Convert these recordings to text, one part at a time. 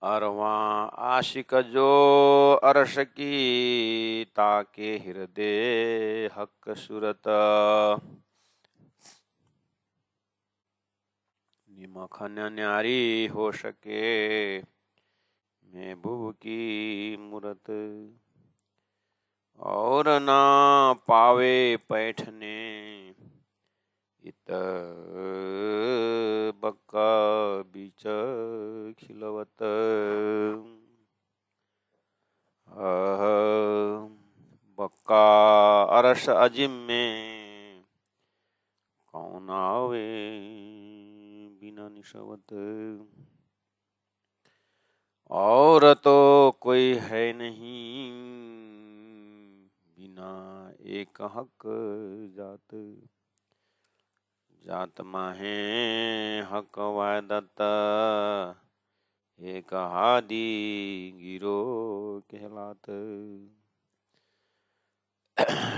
अरवा आशिक जो अरश की ताके हृदय हक सूरत निमखन न्यारी हो सके महबूब की मूरत और ना पावे पैठने इत बक्का बीच खिलवत बक्का अरस अजिम में कौन आवे बिना निशवत और तो कोई है नहीं बिना एक हक जात जात माहे हक वादत एक हादी गिरो कहलात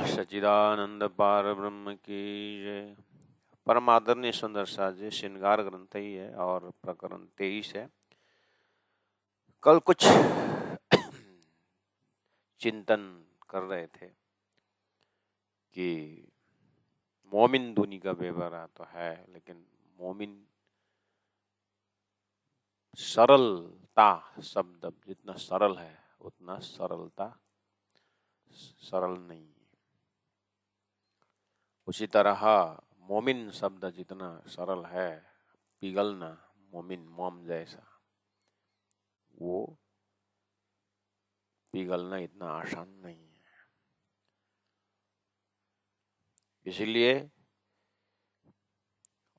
सच्चिदानंद पार ब्रह्म की जय। परम आदरणीय सुंदर साजी श्रृंगार ग्रंथ ही है और प्रकरण 23 है। कल कुछ चिंतन कर रहे थे कि मोमिन दुनी का बेवरा तो है, लेकिन मोमिन सरलता शब्द जितना सरल है उतना सरलता सरल नहीं है। उसी तरह मोमिन शब्द जितना सरल है पिघलना मोमिन मोम जैसा वो पिघलना इतना आसान नहीं है। इसलिए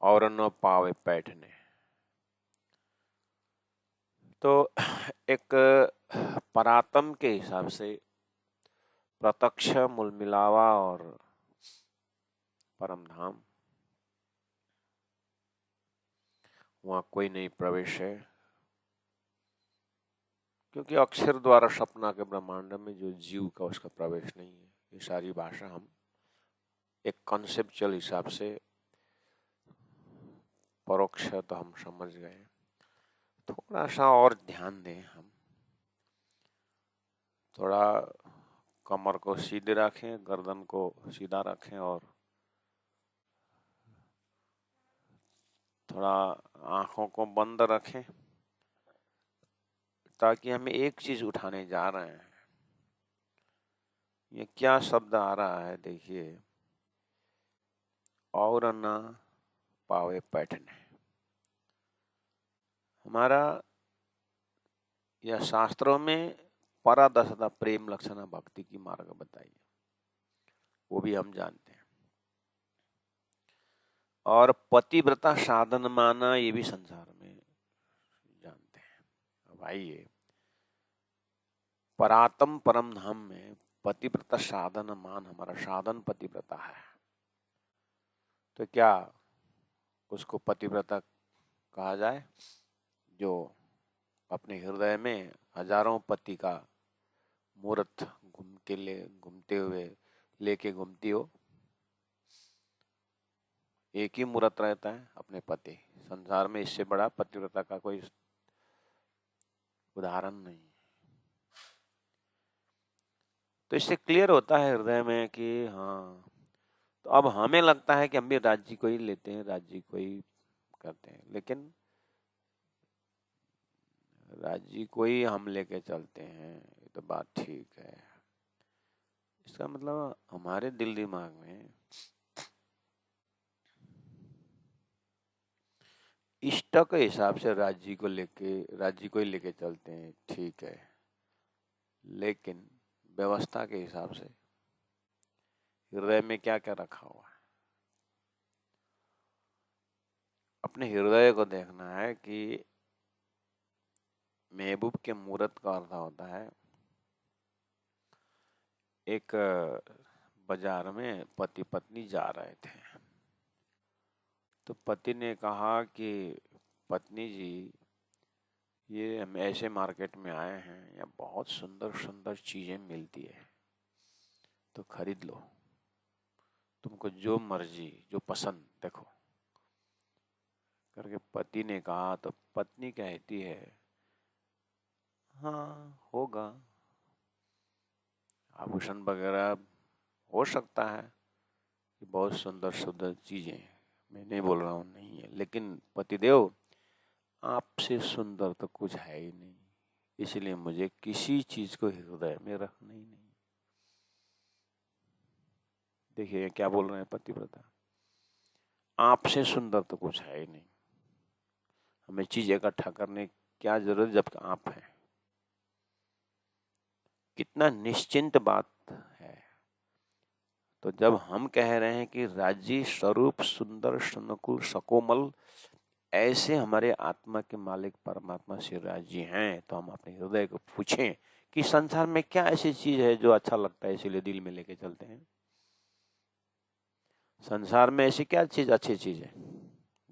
और न पावे पैठने, तो एक परातम के हिसाब से प्रत्यक्ष मूल मिलावा और परम धाम वहां कोई नहीं प्रवेश है, क्योंकि अक्षर द्वारा सपना के ब्रह्मांड में जो जीव का उसका प्रवेश नहीं है। ये सारी भाषा हम एक कॉन्सेप्चुअल हिसाब से परोक्ष तो हम समझ गए, थोड़ा सा और ध्यान दें। हम थोड़ा कमर को सीधे रखें, गर्दन को सीधा रखें और थोड़ा आंखों को बंद रखें, ताकि हम एक चीज उठाने जा रहे हैं। ये क्या शब्द आ रहा है, देखिए, और न पावे पैठने। हमारा यह शास्त्रों में परादशता प्रेम लक्षणा भक्ति की मार्ग बताई है, वो भी हम जानते हैं। और पतिव्रता साधन माना ये भी संसार में जानते हैं। अब आइए, परातम परम धाम में पतिव्रता साधन मान हमारा साधन पतिव्रता है, तो क्या उसको पतिव्रता कहा जाए जो अपने हृदय में हजारों पति का मूर्त घूमते हुए लेके घूमती हो। एक ही मूर्त रहता है, अपने पति। संसार में इससे बड़ा पतिव्रता का कोई उदाहरण नहीं। तो इससे क्लियर होता है हृदय में कि हाँ, तो अब हमें लगता है कि हम भी राज्य को ही लेते हैं, राज्य को ही करते हैं, लेकिन राज्य को ही हम लेके चलते हैं, ये तो बात ठीक है। इसका मतलब हमारे दिल दिमाग में इष्ट के हिसाब से राज्य को ही लेके चलते हैं, ठीक है, लेकिन व्यवस्था के हिसाब से हृदय में क्या क्या रखा हुआ है। अपने हृदय को देखना है कि महबूब के मूरत का अर्थ होता है, एक बाजार में पति पत्नी जा रहे थे, तो पति ने कहा कि पत्नी जी, ये हम ऐसे मार्केट में आए हैं, यहाँ बहुत सुंदर सुंदर चीजें मिलती है, तो खरीद लो, तुमको जो मर्जी जो पसंद देखो करके पति ने कहा। तो पत्नी कहती है हाँ होगा, आभूषण वगैरह हो सकता है कि बहुत सुंदर सुंदर चीजें, मैं नहीं बोल रहा हूँ नहीं है, लेकिन पतिदेव आपसे सुंदर तो कुछ है ही नहीं, इसलिए मुझे किसी चीज को हृदय में रखना ही नहीं। देखिए क्या बोल रहे हैं पतिव्रता, आपसे सुंदर तो कुछ है ही नहीं, हमें चीज इकट्ठा करने की क्या जरूरत जबकि आप हैं। कितना निश्चिंत बात है। तो जब हम कह रहे हैं कि राज्य स्वरूप सुंदर सनुकूल सकोमल ऐसे हमारे आत्मा के मालिक परमात्मा श्री राज जी हैं, तो हम अपने हृदय को पूछें कि संसार में क्या ऐसी चीज है जो अच्छा लगता है इसीलिए दिल में लेके चलते हैं। संसार में ऐसी क्या चीज अच्छी चीज है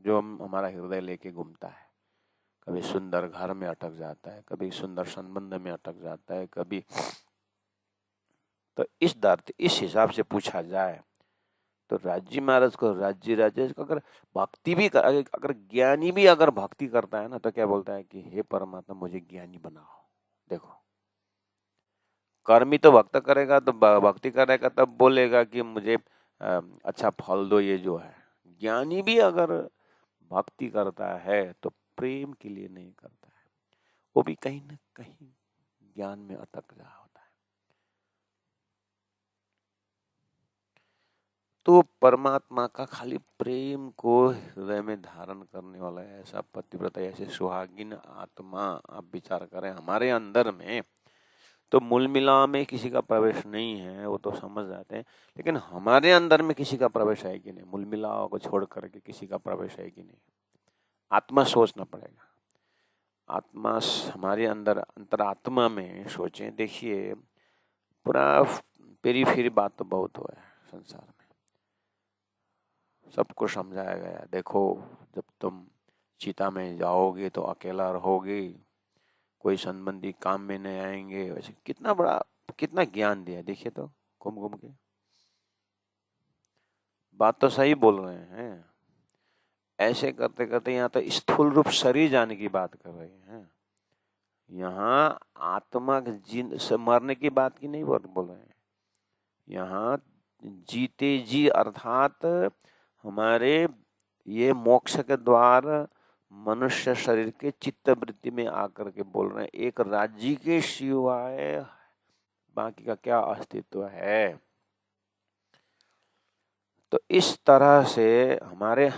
जो हम हमारा हृदय लेके घूमता है। कभी सुंदर घर में अटक जाता है, कभी सुंदर संबंध में अटक जाता है, कभी तो इस हिसाब से पूछा जाए तो राज्य महाराज को राज्य राजेश को अगर भक्ति भी अगर ज्ञानी भी अगर भक्ति करता है ना तो क्या बोलता है कि हे परमात्मा मुझे ज्ञानी बनाओ। देखो कर्मी तो भक्त करेगा तो भक्ति करेगा तब बोलेगा कि मुझे अच्छा फल दो, ये जो है। ज्ञानी भी अगर भक्ति करता है तो प्रेम के लिए नहीं करता है, वो भी कहीं ना कहीं ज्ञान में अटक रहा होता है। तो परमात्मा का खाली प्रेम को हृदय में धारण करने वाला ऐसा पतिव्रता, ऐसे सुहागिन आत्मा आप विचार करें हमारे अंदर में, तो मूल मिलाव में किसी का प्रवेश नहीं है, वो तो समझ जाते हैं, लेकिन हमारे अंदर में किसी का प्रवेश है कि नहीं, मूल मिलाव को छोड़ करके किसी का प्रवेश है कि नहीं, आत्मा सोचना पड़ेगा। आत्मा हमारे अंदर अंतरात्मा में सोचें। देखिए पूरा पेरी फेरी बात तो बहुत हुआ है संसार में, सबको समझाया गया। देखो जब तुम चिता में जाओगे तो अकेला रहोगे, कोई संबंधी काम में नहीं आएंगे, वैसे कितना बड़ा कितना ज्ञान दिया। देखिए तो घूम घूम के बात तो सही बोल रहे हैं, ऐसे करते करते यहाँ तो स्थूल रूप शरीर जाने की बात कर रहे हैं, यहाँ आत्मा से मरने की बात की नहीं बोल रहे हैं। यहाँ जीते जी अर्थात हमारे ये मोक्ष के द्वार मनुष्य शरीर के चित्त वृत्ति में आकर के बोल रहे हैं, एक राज्य के सिवाय बाकी का क्या अस्तित्व है। तो इस तरह से हमारे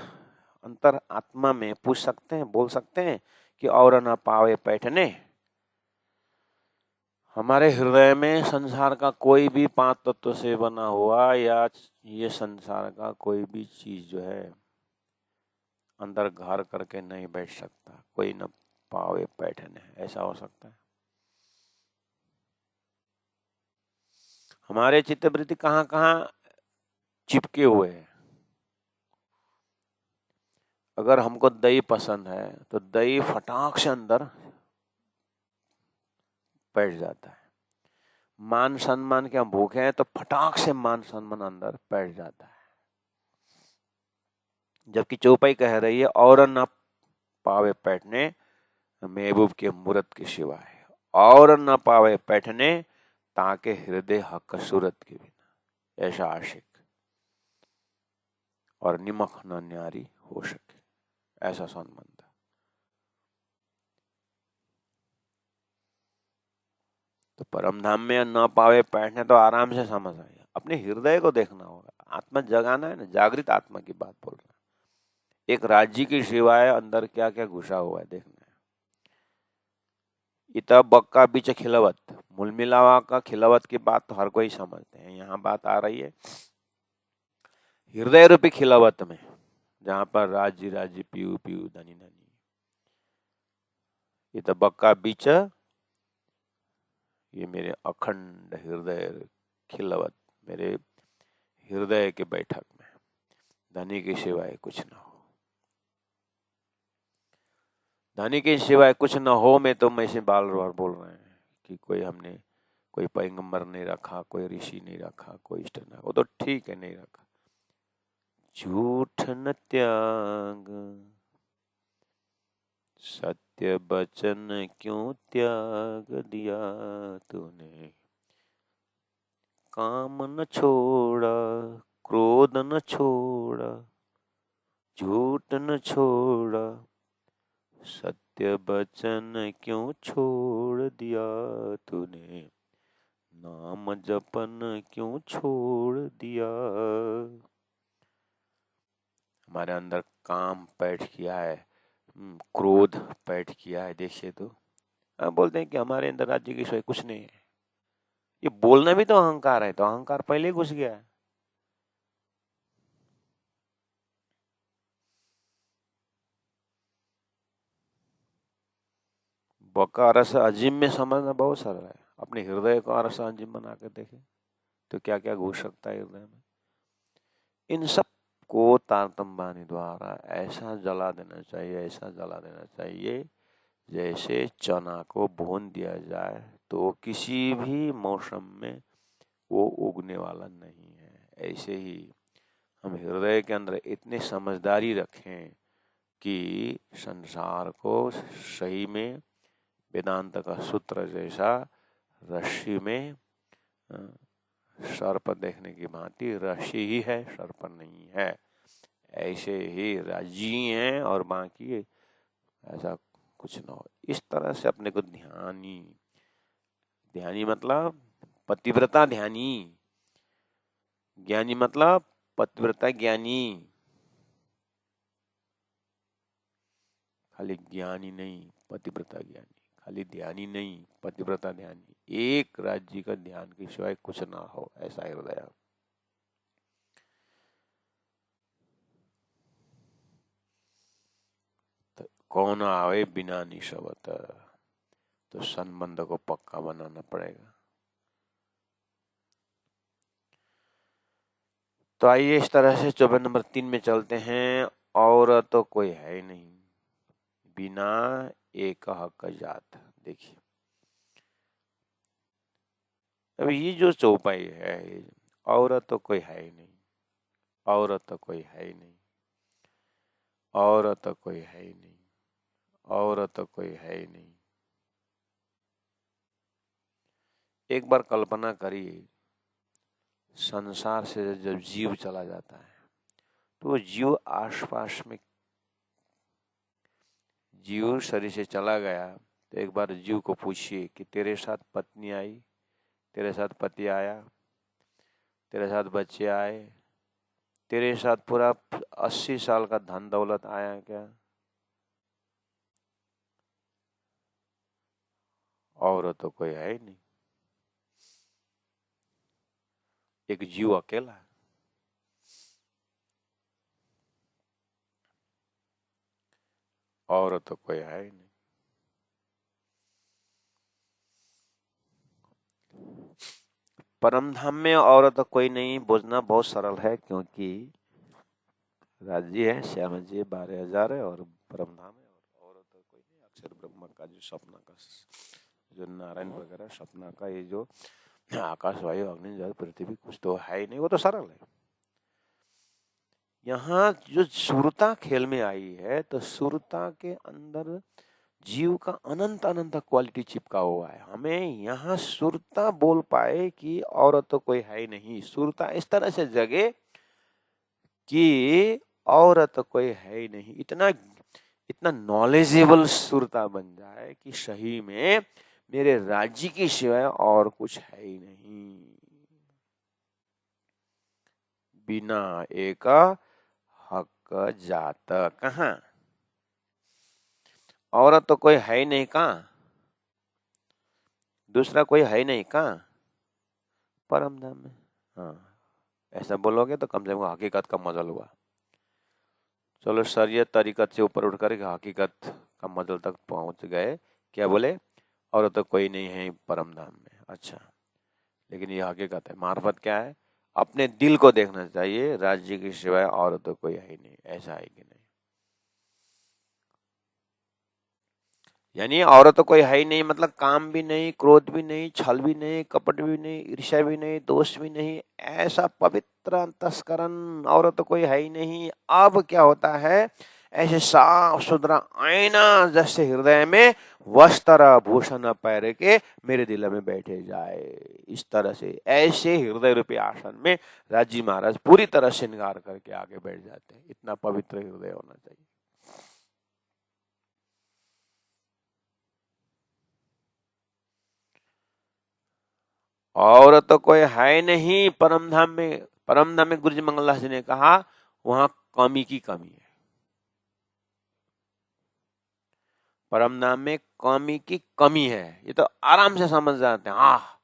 अंतर आत्मा में पूछ सकते हैं, बोल सकते हैं कि और न पावे पैठने। हमारे हृदय में संसार का कोई भी पांच तत्व से बना हुआ या ये संसार का कोई भी चीज जो है अंदर घर करके नहीं बैठ सकता, कोई न पावे पैठने, ऐसा हो सकता है। हमारे चित्तवृत्ति कहाँ कहाँ चिपके हुए हैं। अगर हमको दही पसंद है तो दही फटाक से अंदर बैठ जाता है। मान सम्मान के हम भूखे हैं तो फटाक से मान सम्मान अंदर बैठ जाता है। जबकि चौपाई कह रही है और न पावे बैठने महबूब के मूरत के सिवाय, और न पावे बैठने ताके हृदय हक सूरत के बिना, ऐसा आशिक और निमख न न्यारी हो सके, ऐसा संबंध। तो परम धाम में न पावे बैठने तो आराम से समझ आएगा, अपने हृदय को देखना होगा, आत्मा जगाना है ना, जागृत आत्मा की बात बोल रहा है। एक राज्य की सिवाय अंदर क्या क्या घुसा हुआ है देखना है। इत बक्का बीच खिलवत, मूल मिलावा का खिलवत की बात तो हर कोई समझते हैं, यहाँ बात आ रही है हृदय रूपी खिलवत में, जहां पर राज्य राज्य पीयू पीयू धनी धनी, इत बक्का बीच, ये मेरे अखंड हृदय खिलवत, मेरे हृदय के बैठक में धनी के सिवाय कुछ न हो। धनी के सिवाय कुछ न हो में तो मैं से बाल बार बोल रहे हैं कि कोई हमने कोई पैगंबर नहीं रखा, कोई ऋषि नहीं रखा, कोई इष्ट नहीं, वो तो ठीक है नहीं रखा। झूठ न त्याग सत्य सत्य वचन क्यों त्याग दिया तूने, काम न छोड़ा, क्रोध न छोड़ा, झूठ न छोड़ा, सत्य वचन क्यों छोड़ दिया तूने, नाम जपन क्यों छोड़ दिया। हमारे अंदर काम पैठ किया है, क्रोध पैठ किया है। देखिए तो हम बोलते हैं कि हमारे अंदर राज्य की कुछ नहीं है। ये बोलना भी तो अहंकार है, तो अहंकार पहले ही घुस गया है। बका रस अजीम में समझना बहुत सरल है। अपने हृदय को रस अजीम बना के देखें तो क्या क्या घुस सकता है हृदय में। इन सब को तारतम्य वाणी द्वारा ऐसा जला देना चाहिए, ऐसा जला देना चाहिए जैसे चना को भून दिया जाए तो किसी भी मौसम में वो उगने वाला नहीं है। ऐसे ही हम हृदय के अंदर इतनी समझदारी रखें कि संसार को सही में वेदांत का सूत्र जैसा रस्सी में सर्प देखने की भांति रस्सी ही है, सर्प नहीं है। ऐसे ही राजी हैं और बाकी ऐसा कुछ ना हो। इस तरह से अपने को ध्यानी, ध्यानी मतलब पतिव्रता ध्यानी, ज्ञानी मतलब पतिव्रता ज्ञानी। खाली ज्ञानी नहीं, पतिव्रता ज्ञानी, खाली ध्यानी नहीं, पतिव्रता ध्यानी। एक राज्य का ध्यान के सिवाय कुछ ना हो, ऐसा हृदय। तो कौन आवे बिना निशवत, तो संबंध को पक्का बनाना पड़ेगा। तो आइए इस तरह से 24 नंबर 3 में चलते हैं। और तो कोई है ही नहीं, बिना एक हक जात। देखिए अब ये जो चौपाई है, और तो कोई है ही नहीं, और तो कोई है ही नहीं, और तो कोई है ही नहीं, और तो कोई है ही नहीं। एक बार कल्पना करिए, संसार से जब जीव चला जाता है तो वो जीव आसपास में, जीव शरीर से चला गया तो एक बार जीव को पूछिए कि तेरे साथ पत्नी आई, तेरे साथ पति आया, तेरे साथ बच्चे आए, तेरे साथ पूरा 80 साल का धन दौलत आया क्या? और तो कोई है ही नहीं, एक जीव अकेला। और तो कोई है ही नहीं। परम धाम में और तो कोई नहीं बोझना बहुत सरल है, क्योंकि राज्य है, श्याम जी 12,000 है और परम धाम है। और तो कोई नहीं, अक्षर ब्रह्म का जो सपना का, जो नारायण वगैरह सपना का, ये जो आकाश वायु अग्नि जल पृथ्वी, कुछ तो है ही नहीं, वो तो सरल है। यहाँ जो सुरता खेल में आई है, तो सुरता के अंदर जीव का अनंत अनंत क्वालिटी चिपका हुआ है। हमें यहाँ सुरता बोल पाए कि और तो कोई है ही नहीं, सुरता इस तरह से जगे कि और तो कोई है ही नहीं, इतना इतना नॉलेजेबल सुरता बन जाए कि सही में मेरे राज्य की सिवाय और कुछ है ही नहीं। बिना एक हक जात, कहाँ? और तो कोई है ही नहीं, कहाँ? दूसरा कोई है ही नहीं, कहाँ? परम धाम में। हाँ, ऐसा बोलोगे तो कम से कम हकीकत का मजल हुआ। चलो शरीयत तरीकत से ऊपर उठ कर हकीकत का मजल तक पहुंच गए। क्या बोले? और तो कोई नहीं है परम धाम में। अच्छा, लेकिन ये हकीकत है। मार्फत क्या है? अपने दिल को देखना चाहिए, राज्य के सिवाय और तो कोई है ही नहीं, ऐसा है कि नहीं? यानी और तो कोई है ही नहीं मतलब काम भी नहीं, क्रोध भी नहीं, छल भी नहीं, कपट भी नहीं, ईर्ष्या भी नहीं, दोष भी नहीं, ऐसा पवित्र अंतस्करण, और तो कोई है ही नहीं। अब क्या होता है? ऐसे साफ सुथरा आईना जैसे हृदय में वस्त्र भूषण पहन के मेरे दिल में बैठे जाए। इस तरह से ऐसे हृदय रूपी आसन में राजी महाराज पूरी तरह श्रृंगार करके आगे बैठ जाते हैं। इतना पवित्र हृदय होना चाहिए। और तो कोई है नहीं परमधाम में। परमधाम में गुरुजी मंगलदास जी ने कहा वहां कमी की कमी है। परमधाम में कमी की कमी है, ये तो आराम से समझ जाते हैं। हाँ,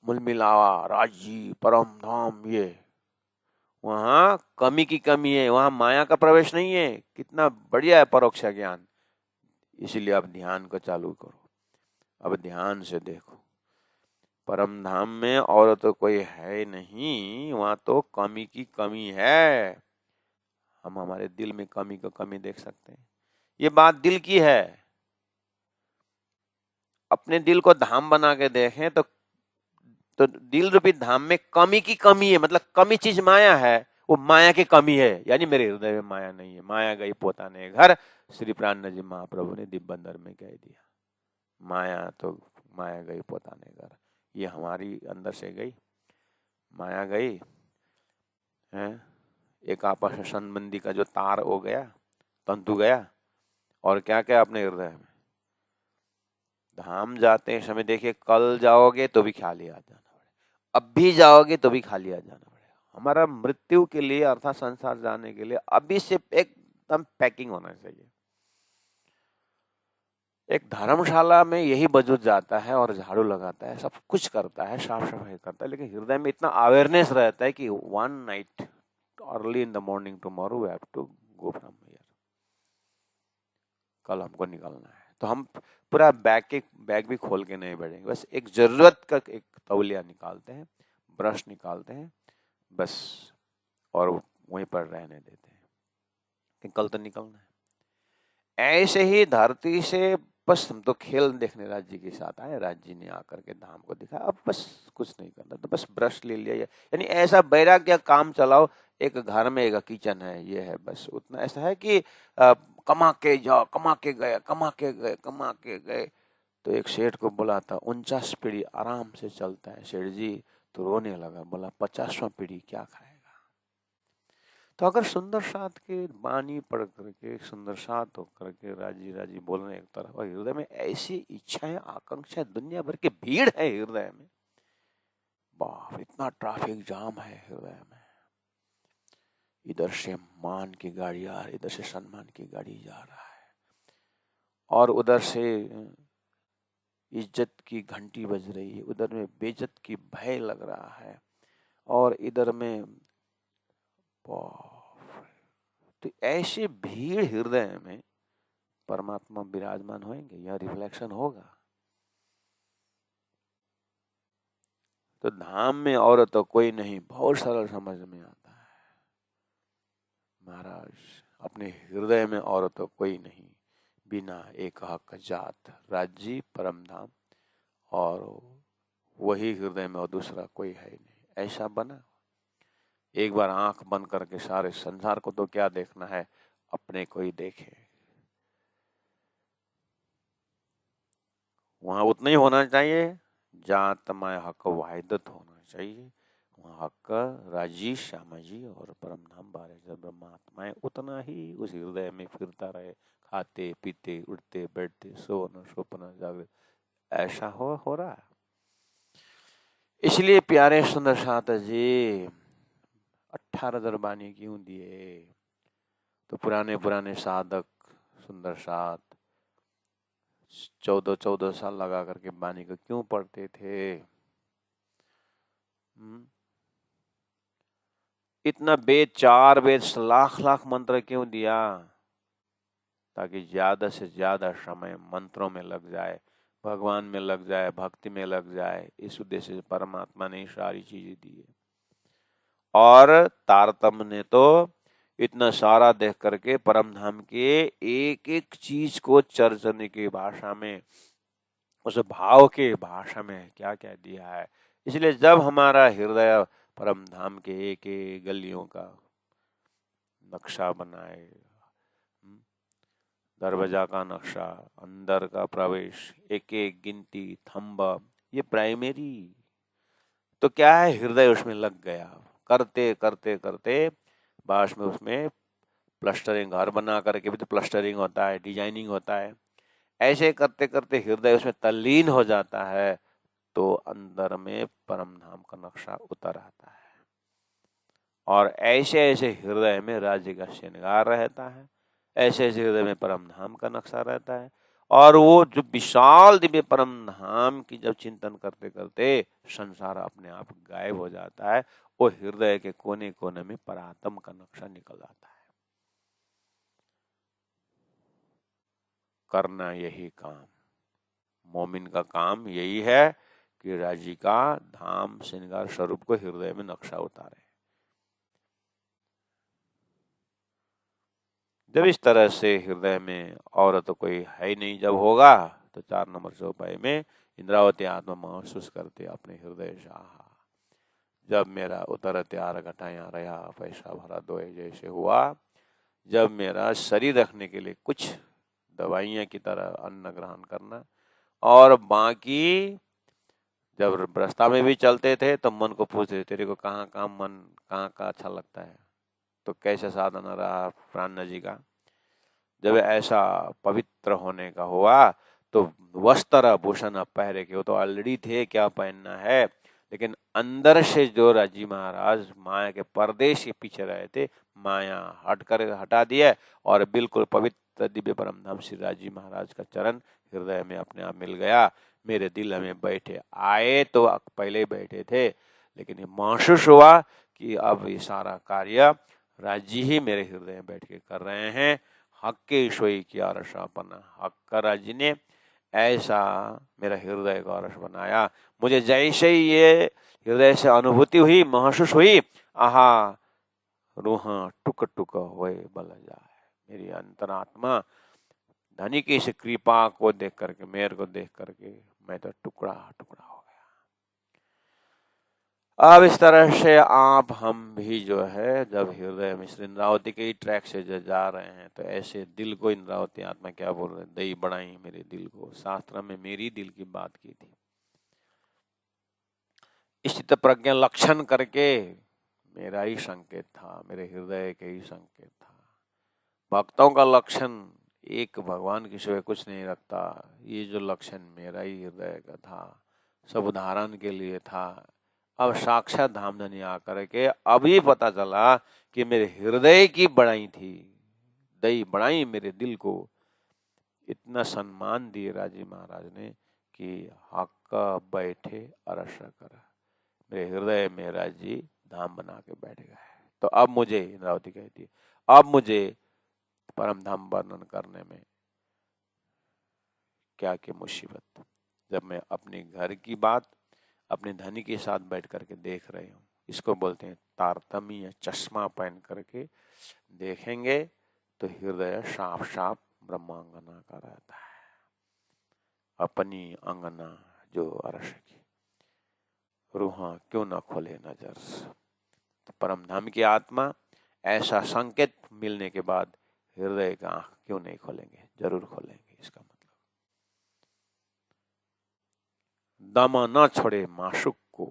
मुलमिलावा राजी परम धाम, ये वहां कमी की कमी है, वहां माया का प्रवेश नहीं है। कितना बढ़िया है परोक्ष ज्ञान। इसीलिए अब ध्यान को चालू करो, अब ध्यान से देखो। परम धाम में और तो कोई है नहीं, वहां तो कमी की कमी है। हम हमारे दिल में कमी को कमी देख सकते हैं। ये बात दिल की है। अपने दिल को धाम बना के देखें तो दिल रूपी धाम में कमी की कमी है, मतलब कमी चीज माया है, वो माया की कमी है। यानी मेरे हृदय में माया नहीं है। माया गई पोताने घर, श्री प्राण जी महाप्रभु ने दिव्यंदर में कह दिया। माया तो माया गई पोताने घर, ये हमारी अंदर से गई, माया गई है। एक आपस में संबंधी का जो तार हो गया, तंतु गया, और क्या क्या अपने हृदय में। धाम जाते हैं समय देखिए, कल जाओगे तो भी खाली आ जाना पड़ेगा, अब भी जाओगे तो भी खाली आ जाना पड़ेगा। हमारा मृत्यु के लिए अर्थात संसार जाने के लिए अभी से एकदम पैकिंग होना चाहिए। एक धर्मशाला में यही वजूद जाता है और झाड़ू लगाता है, सब कुछ करता है, साफ सफाई करता है, लेकिन हृदय में इतना अवेयरनेस रहता है कि one night early in the morning tomorrow we have to go from here. कल हमको निकलना है, तो हम पूरा बैग भी खोल के नहीं बैठेंगे। बस एक जरूरत का एक तौलिया निकालते हैं, ब्रश निकालते हैं बस, और वहीं पर रहने देते हैं कि कल तो निकलना है। ऐसे ही धरती से बस हम तो खेल देखने राज जी के साथ आए, राज जी ने आकर के धाम को दिखाया, अब बस कुछ नहीं करना, तो बस ब्रश ले लिया। यानी ऐसा वैराग्य काम चलाओ। एक घर में एक किचन है, ये है बस उतना। ऐसा है कि कमा के जाओ, कमा के गए, कमा के गए, कमा के गए। तो एक सेठ को बोला था 49 पीढ़ी आराम से चलता है। सेठ जी तो रोने लगा, बोला 50वां पीढ़ी क्या खाएगा। तो अगर सुंदर साथ के बानी पढ़ करके सुंदर साथ होकर के राजी राजी बोलने एक तरफ, और हृदय में ऐसी इच्छाएं आकांक्षाएं दुनिया भर की भीड़ है हृदय में, बाप इतना ट्रैफिक जाम है हृदय में। इधर से मान की गाड़ी आ रही, इधर से सम्मान की गाड़ी जा रहा है, और उधर से इज्जत की घंटी बज रही है, उधर में बेइज्जत की भय लग रहा है, और इधर में तो ऐसे भीड़ हृदय में परमात्मा विराजमान होंगे, यह रिफ्लेक्शन होगा। तो धाम में और तो कोई नहीं, बहुत सरल समझ में आता है महाराज। अपने हृदय में और तो कोई नहीं, बिना एक हक जात राज्य परम धाम, और वही हृदय में और दूसरा कोई है नहीं। ऐसा बना। एक बार आंख बंद करके सारे संसार को तो क्या देखना है, अपने को ही देखे। वहां उतना ही होना चाहिए जहां तमाय हक वाहिदत होना चाहिए। वहां हक राजी श्यामा जी और परम धाम बारे जब ब्रह्मात्माएं उतना ही उस हृदय में फिरता रहे, खाते पीते उठते बैठते सोना स्वप्न जागृत, ऐसा हो रहा है। इसलिए प्यारे सुंदर साथ जी 18 दरबानी क्यों दिए? तो पुराने साधक सुंदर साथ 14 साल लगा करके बानी को क्यों पढ़ते थे? इतना वेद, 4 वेद, लाख मंत्र क्यों दिया? ताकि ज्यादा से ज्यादा समय मंत्रों में लग जाए, भगवान में लग जाए, भक्ति में लग जाए। इस उद्देश्य से परमात्मा ने सारी चीजें दी है। और तारतम्य ने तो इतना सारा देख करके परम धाम के एक एक चीज को चर्चने की भाषा में, उस भाव के भाषा में क्या क्या दिया है। इसलिए जब हमारा हृदय परम धाम के एक एक गलियों का नक्शा बनाए, दरवाजा का नक्शा, अंदर का प्रवेश, एक एक गिनती, थंब, ये प्राइमरी। तो क्या है, हृदय उसमें लग गया। करते करते करते बाद में उसमें प्लास्टरिंग, घर बना करके भी तो प्लास्टरिंग होता है, डिजाइनिंग होता है। ऐसे करते करते हृदय उसमें तल्लीन हो जाता है, तो अंदर में परम धाम का नक्शा उतर आता है। और ऐसे ऐसे हृदय में राज्य का श्रृंगार रहता है, ऐसे ऐसे हृदय में परम धाम का नक्शा रहता है। और वो जो विशाल दिव्य परम धाम की जब चिंतन करते करते संसार अपने आप गायब हो जाता है, वो हृदय के कोने कोने में परात्म का नक्शा निकल आता है। करना यही काम, मोमिन का काम यही है कि राज्य का धाम श्रृंगार स्वरूप को हृदय में नक्शा उतारे। जब इस तरह से हृदय में और तो कोई है ही नहीं जब होगा, तो 4 नंबर चौपाई में इंद्रावती आत्मा महसूस करते अपने हृदय शाह, जब मेरा उतर त्यार घटाया रहा पैसा भरा दोए जैसे हुआ, जब मेरा शरीर रखने के लिए कुछ दवाइयां की तरह अन्न ग्रहण करना, और बाकी जब रास्ता में भी चलते थे तो मन को पूछते तेरे को कहाँ कहाँ मन कहाँ का अच्छा लगता है, तो कैसा साधना रहा प्राण जी का। जब ऐसा पवित्र होने का हुआ तो वस्त्र आभूषण आप पहरे के, वो तो ऑलरेडी थे, क्या पहनना है। लेकिन अंदर से जो राजी महाराज माया के पर्दे से पीछे रहे थे, माया हटा दिया और बिल्कुल पवित्र दिव्य परम धाम श्री राजी महाराज का चरण हृदय में अपने आप मिल गया। मेरे दिल में बैठे, आए तो पहले ही बैठे थे, लेकिन ये महसूस हुआ कि अब ये सारा कार्य राजी ही मेरे हृदय में बैठ के कर रहे हैं। हक के ईश्वरी की आरसापना, हक का राज्य ने ऐसा मेरा हृदय को आरस बनाया। मुझे जैसे ही ये हृदय से अनुभूति हुई, महसूस हुई, आहा रूह टुक टुक होए बल जाए। मेरी अंतरात्मा धनी की इस कृपा को देख करके, मेयर को देख करके मैं तो टुकड़ा टुकड़ा हो गया। अब इस तरह से आप हम भी जो है जब हृदय में इंद्रावती के ही ट्रैक से जो जा रहे हैं, तो ऐसे दिल को इंद्रावती आत्मा क्या बोल रहे, दई बढ़ाई मेरे दिल को। शास्त्र में मेरी दिल की बात की थी। स्थित प्रज्ञा लक्षण करके मेरा ही संकेत था, मेरे हृदय के ही संकेत था। भक्तों का लक्षण एक भगवान के सिवाय कुछ नहीं रखता, ये जो लक्षण मेरा ही हृदय का था, सब उदाहरण के लिए था। अब साक्षात धामधनी आकर के अभी पता चला कि मेरे हृदय की बड़ाई थी, दई बढ़ाई मेरे दिल को। इतना सम्मान दिए राजी महाराज ने कि हक बैठे अरस कर, मेरे हृदय में राजी धाम बना के बैठ गए। तो अब मुझे, इंद्रावती कहती है, अब मुझे परम धाम वर्णन करने में क्या की मुसीबत, जब मैं अपने घर की बात अपने धनी के साथ बैठ करके देख रहे हूँ। इसको बोलते हैं तारतम्य, चश्मा पहन करके देखेंगे तो हृदय साफ साफ ब्रह्मांगना का रहता है। अपनी अंगना जो अरश की, रूहां क्यों न खोले नजर। तो परम धाम की आत्मा ऐसा संकेत मिलने के बाद हृदय का आंख क्यों नहीं खोलेंगे, जरूर खोलेंगे। इसका मतलब दम न छोड़े माशुक को।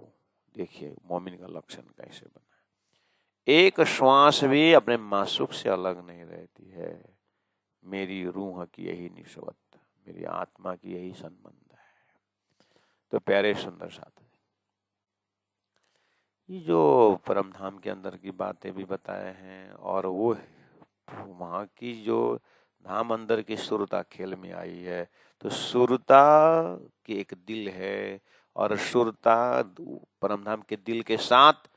देखिए मोमिन का लक्षण कैसे बना है, एक श्वास भी अपने माशुक से अलग नहीं रहती है। मेरी रूह की यही निस्बत, मेरी आत्मा की यही संबंध है। तो प्यारे सुंदर साथी, ये जो परम धाम के अंदर की बातें भी बताए हैं, और वो वहाँ की जो धाम अंदर की सुरता खेल में आई है, तो सुरता की एक दिल है, और सुरता परम धाम के दिल के साथ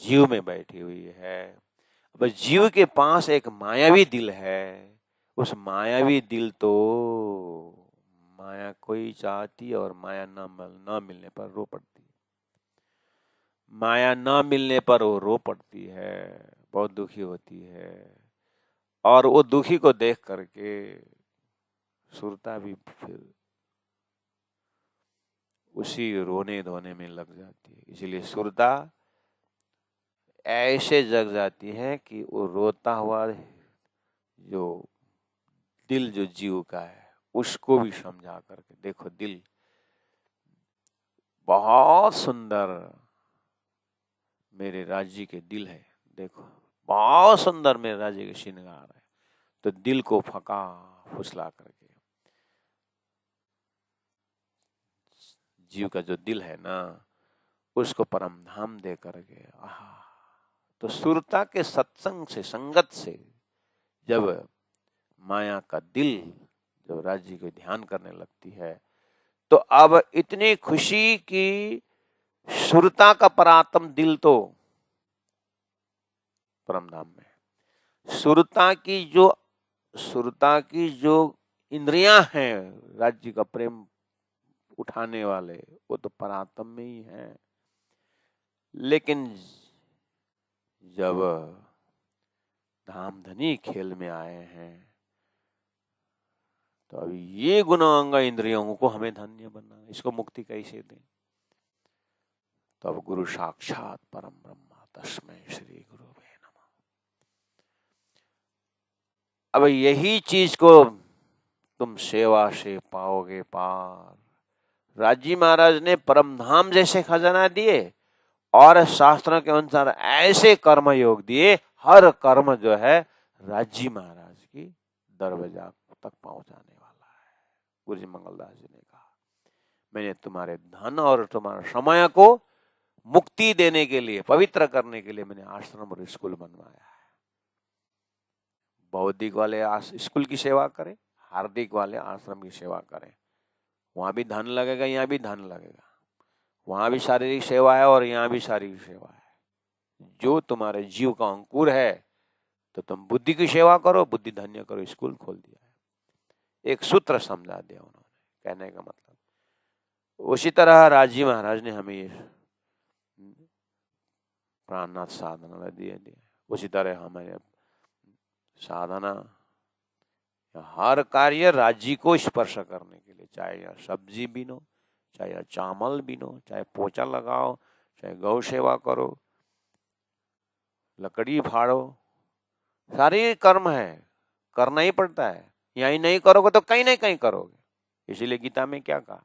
जीव में बैठी हुई है। अब जीव के पास एक मायावी दिल है, उस मायावी दिल तो माया कोई चाहती और माया न मिलने पर रो पड़ती है। माया न मिलने पर वो रो पड़ती है, बहुत दुखी होती है, और वो दुखी को देख करके सुरता भी फिर उसी रोने धोने में लग जाती है। इसलिए सुरता ऐसे जग जाती है कि वो रोता हुआ जो दिल जो जीव का है उसको भी समझा करके देखो, दिल बहुत सुंदर मेरे राज्य के दिल है, देखो बहुत सुंदर मेरे राज्य के श्रृंगार है। तो दिल को फका फुसला करके जीव का जो दिल है ना, उसको परम धाम दे करके आहा। तो सुरता के सत्संग से, संगत से जब माया का दिल जब राज्य को ध्यान करने लगती है, तो अब इतनी खुशी की सुरता का परात्म दिल तो परमधाम में, सुरता की जो इंद्रियां हैं राज्य का प्रेम उठाने वाले, वो तो परात्म में ही है। लेकिन जब धामधनी खेल में आए हैं, तो अभी ये गुणांग इंद्रियों को हमें धन्य बनना, इसको मुक्ति कैसे दें? तो अब गुरु साक्षात परम ब्रह्मा तस्मै श्री गुरुवे नमः। अब यही चीज को तुम सेवा से पाओगे पार। राजी महाराज ने परम धाम जैसे खजाना दिए और शास्त्रों के अनुसार ऐसे कर्म योग दिए, हर कर्म जो है राजी महाराज की दरवाजा तक पहुंचाने वाला है। गुरु जी मंगलदास जी ने कहा, मैंने तुम्हारे धन और तुम्हारे समय को मुक्ति देने के लिए, पवित्र करने के लिए मैंने आश्रम और स्कूल बनवाया है। बौद्धिक वाले स्कूल की सेवा करें, हार्दिक वाले आश्रम की सेवा करें। वहां भी धन लगेगा, यहाँ भी धन लगेगा। वहां भी शारीरिक सेवा है और यहाँ भी शारीरिक सेवा है। जो तुम्हारे जीव का अंकुर है, तो तुम बुद्धि की सेवा करो, बुद्धि धन्य करो। स्कूल खोल दिया है, एक सूत्र समझा दिया उन्होंने, कहने का मतलब। उसी तरह राजी महाराज ने हमें ये प्राणनाथ साधना दिए। उसी तरह हमें साधना, हर कार्य राज्य को स्पर्श करने के लिए, चाहे यह सब्जी बीनो, चाहे यह चावल बीनो, चाहे पोछा लगाओ, चाहे गौ सेवा करो, लकड़ी फाड़ो, सारे कर्म है, करना ही पड़ता है। यही नहीं करोगे तो कहीं ना कहीं करोगे। इसीलिए गीता में क्या कहा,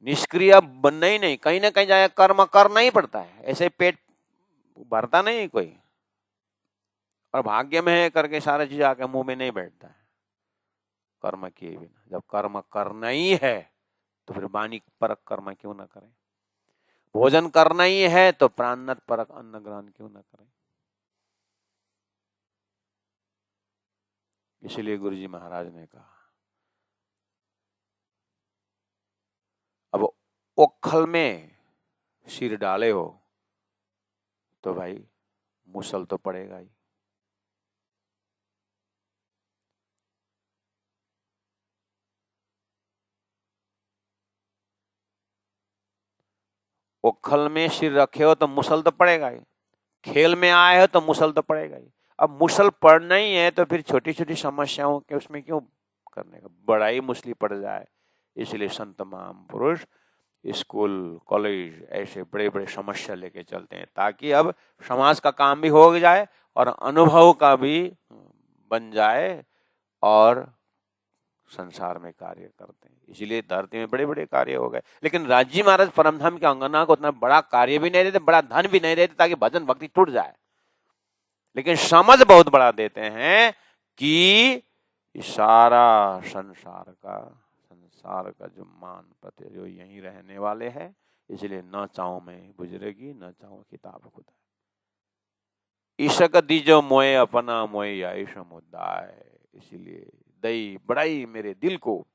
निष्क्रिय बनना ही नहीं, कहीं ना कहीं जाए कर्म करना ही पड़ता है। ऐसे पेट भरता नहीं कोई, और भाग्य में है करके सारा चीज आके मुंह में नहीं बैठता है कर्म किए बिना। जब कर्म करना ही है तो फिर वाणी परक कर्म क्यों ना करें? भोजन करना ही है तो प्राणनाथ परक अन्न ग्रहण क्यों ना करें? इसलिए गुरुजी महाराज ने कहा, अब ओखल में सिर डाले हो तो भाई मुसल तो पड़ेगा ही। ओखल में सिर रखे हो तो मुसल तो पड़ेगा ही। खेल में आए हो तो मुसल तो पड़ेगा ही। अब मुसल पड़ना ही है तो फिर छोटी छोटी समस्याओं के उसमें क्यों करने का, बड़ा ही मुसली पड़ जाए। इसलिए संत महापुरुष स्कूल कॉलेज ऐसे बड़े बड़े समस्या लेके चलते हैं, ताकि अब समाज का काम भी हो जाए और अनुभव का भी बन जाए और संसार में कार्य करते हैं। इसीलिए धरती में बड़े बड़े कार्य हो गए। लेकिन राजी महाराज परमधाम के अंगना को उतना बड़ा कार्य भी नहीं देते, बड़ा धन भी नहीं देते ताकि भजन भक्ति टूट जाए, लेकिन समझ बहुत बड़ा देते हैं कि सारा संसार का जो मान पते जो यहीं रहने वाले हैं, इसलिए न चाहूं मैं गुजरेगी, न चाहूं किताब खुदा। ईशक दीजो मोए अपना मोए या समुदाय। इसीलिए दई बड़ाई मेरे दिल को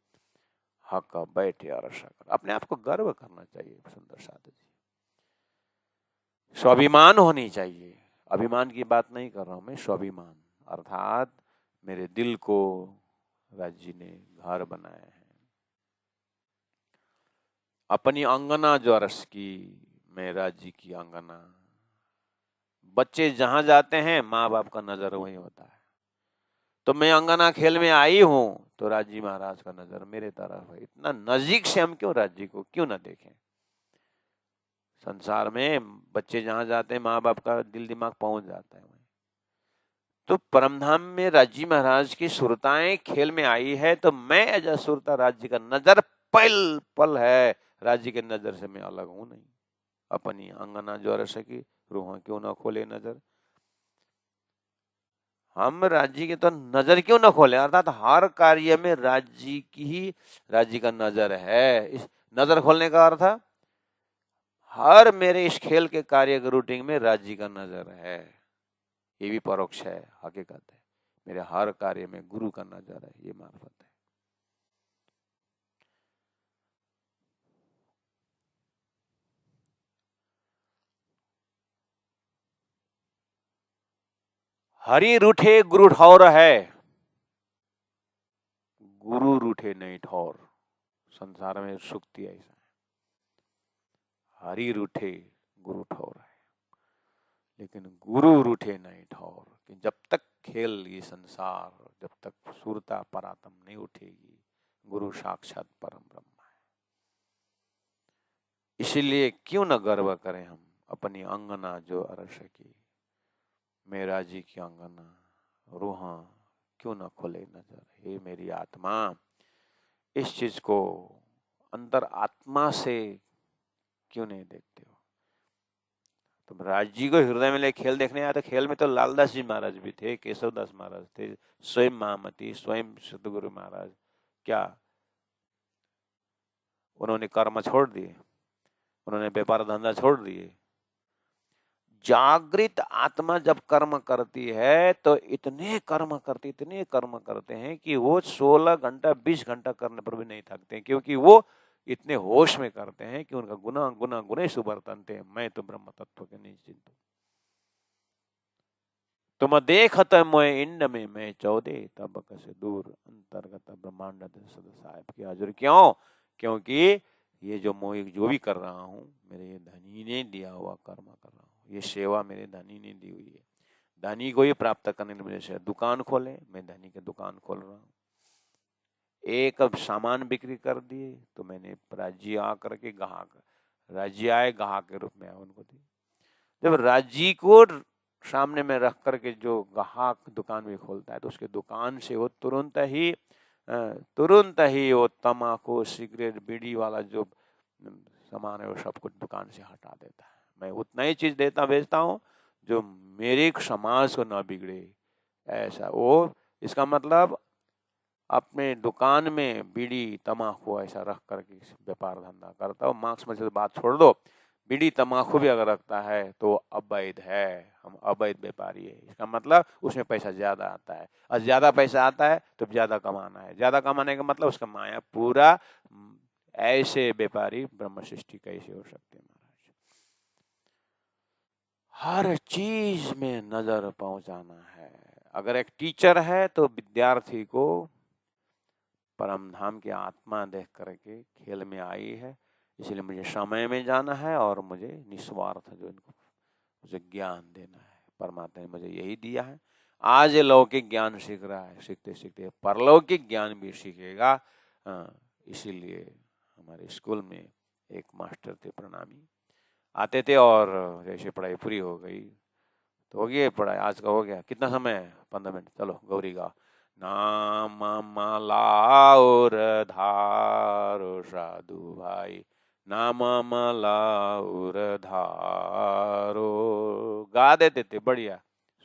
हक बैठे और कर। अपने आप को गर्व करना चाहिए सुंदर साधु जी, स्वाभिमान होनी चाहिए। अभिमान की बात नहीं कर रहा हूं मैं, स्वाभिमान अर्थात मेरे दिल को राज्य ने घर बनाया है। अपनी अंगना जो अरस की, मैं राज्य की अंगना। बच्चे जहां जाते हैं माँ बाप का नजर वहीं होता है। तो मैं अंगना खेल में आई हूं तो राज्य महाराज का नजर मेरे तरफ है। इतना नजदीक से हम क्यों राज्य को क्यों ना देखें? संसार में बच्चे जहां जाते हैं माँ बाप का दिल दिमाग पहुंच जाता है। तो तो परमधाम में राजी महाराज की सुरताएं खेल में आई है, तो मैं एज अ सुरता राज्य का नजर पल पल है, राज्य के नजर से मैं अलग हूं नहीं। अपनी अंगना जो रस की रूह क्यों ना खोले नजर, हम राज्य की तो नजर क्यों ना खोले, अर्थात हर कार्य में राज्य की ही राज्य का नजर है। इस नजर खोलने का अर्थ है हर मेरे इस खेल के कार्य के रूटीन में राज्य का नजर है। ये भी परोक्ष है, हकीकत है। मेरे हर कार्य में गुरु का नजर है, ये मार्फत है। हरि रूठे गुरु ठौर है, गुरु रूठे नहीं ठौर। संसार में सुक्ति ऐसा है, हरि रूठे गुरु ठौर है, लेकिन गुरु रूठे नहीं ठौर। कि जब तक खेल ये संसार, जब तक सुरता परातम नहीं उठेगी, गुरु साक्षात परम ब्रह्म है। इसीलिए क्यों न गर्व करें हम अपनी अंगना जो अरस की, मेरा जी की अंगना रूहां क्यों न खोले नजर। हे मेरी आत्मा, इस चीज को अंतर आत्मा से क्यों नहीं देखते हो। तो राज जी को हृदय में ले खेल देखने आया, तो खेल में तो लालदास जी महाराज भी थे, केशवदास महाराज थे, स्वयं महामती, स्वयं सतगुरु महाराज। क्या उन्होंने कर्म छोड़ दिए, उन्होंने व्यापार धंधा छोड़ दिए। जागृत आत्मा जब कर्म करती है तो इतने कर्म करते हैं कि वो 16 घंटा 20 घंटा करने पर भी नहीं थकते, क्योंकि वो इतने होश में करते हैं कि उनका गुना गुना गुने सुबर्तनते, मैं तो ब्रह्म तत्व के निश्चिंत हूं। तुम देखत मोय इंड में मैं 14 तब कसे दूर अंतर्गत ब्रह्मांड सद साहिब की हाजुर। क्यों? क्योंकि ये जो मोह जो भी कर रहा हूँ, मेरे ये धनी ने दिया हुआ कर्म कर रहा हूँ, ये सेवा मेरे धनी ने दी हुई है। धनी को ही प्राप्त करने के लिए मुझे दुकान खोले, मैं धनी की दुकान खोल रहा हूँ। एक अब सामान बिक्री कर दिए तो मैंने राज्य आकर के ग्राहक, राज्य आए ग्राहक के रूप में उनको दी। जब राज्य को सामने में रख करके जो ग्राहक दुकान भी खोलता है, तो उसके दुकान से वो तुरंत ही वो तम्बाकू सिगरेट बीड़ी वाला जो सामान है वो सब कुछ दुकान से हटा देता है। मैं उतना ही चीज बेचता हूँ जो मेरे समाज को ना बिगड़े, ऐसा वो। इसका मतलब अपने दुकान में बीड़ी तम्बाकू ऐसा रख करके व्यापार धंधा करता हूँ। मार्क्स में से बात छोड़ दो, बीड़ी तम्बाकू भी अगर रखता है तो अवैध है, हम अवैध व्यापारी है। इसका मतलब उसमें पैसा ज्यादा आता है, और ज्यादा पैसा आता है तो ज्यादा कमाना है, ज्यादा कमाने का मतलब उसका माया पूरा। ऐसे व्यापारी ब्रह्म सृष्टि कैसे हो सकते हैं महाराज। हर चीज में नजर पहुंचाना है। अगर एक टीचर है तो विद्यार्थी को परम धाम की आत्मा देख करके खेल में आई है, इसलिए मुझे समय में जाना है और मुझे निस्वार्थ जो इनको मुझे ज्ञान देना है। परमात्मा ने मुझे यही दिया है। आज लौकिक ज्ञान सीख रहा है, सीखते सीखते परलौकिक ज्ञान भी सीखेगा। इसीलिए हमारे स्कूल में एक मास्टर थे प्रणामी, आते थे और जैसे पढ़ाई पूरी हो गई तो हो गई पढ़ाई, आज का हो गया, कितना समय है, 15 मिनट, चलो गौरी गाओ। नाम मलाउर धारो साधु भाई, नाम मलाउर धारो, गा देते थे। बढ़िया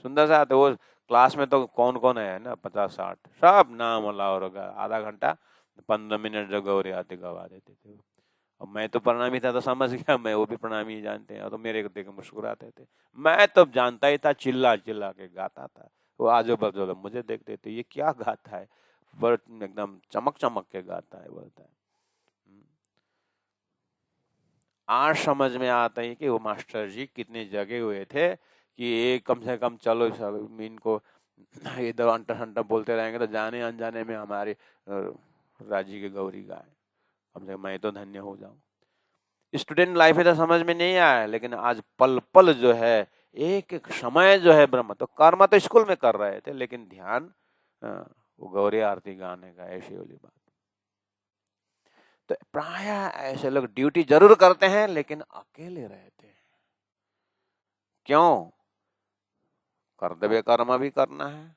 सुंदर सा। तो वो क्लास में तो कौन कौन है ना, 50-60 सब नाम लाओ, आधा घंटा 15 मिनट जो गौरी आते गवा देते थे। अब मैं तो प्रणामी था तो समझ गया, मैं वो भी प्रणामी जानते हैं, तो मेरे को देख मुस्कुराते थे। मैं तो जानता ही था, चिल्ला चिल्ला के गाता था। वो आजू बाजू मुझे देखते थे, ये क्या गाता है, बड़ा एकदम चमक चमक के गाता है, बोलता है। आज समझ में आता है कि वो मास्टर जी कितने जगे हुए थे कि एक कम से कम चलो इनको इधर अंटर संटर बोलते रहेंगे तो जाने अनजाने में हमारे राजी के गौरी गाए, कम से कम मैं तो धन्य हो जाऊं। स्टूडेंट लाइफ में तो समझ में नहीं आया, लेकिन आज पल पल जो है, एक एक समय जो है ब्रह्म, तो कर्म तो स्कूल में कर रहे थे, लेकिन ध्यान वो गौरी आरती गाने का, ऐसी वाली बात। तो प्राय ऐसे लोग ड्यूटी जरूर करते हैं लेकिन अकेले रहते हैं। क्यों? कर्तव्य कर्म भी करना है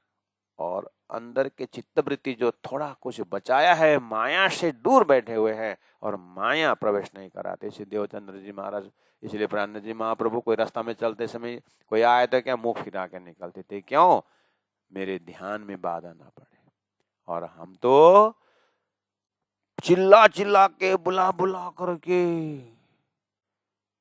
और अंदर के चित्तवृत्ति जो थोड़ा कुछ बचाया है, माया से दूर बैठे हुए हैं और माया प्रवेश नहीं कराते। इसी देवचंद्र जी महाराज, इसलिए प्राणनाथ जी महाप्रभु कोई रास्ता में चलते समय कोई आए तो क्या मुंह फिरा के निकलते थे, क्यों? मेरे ध्यान में बाधा ना पड़े। और हम तो चिल्ला चिल्ला के, बुला बुला करके,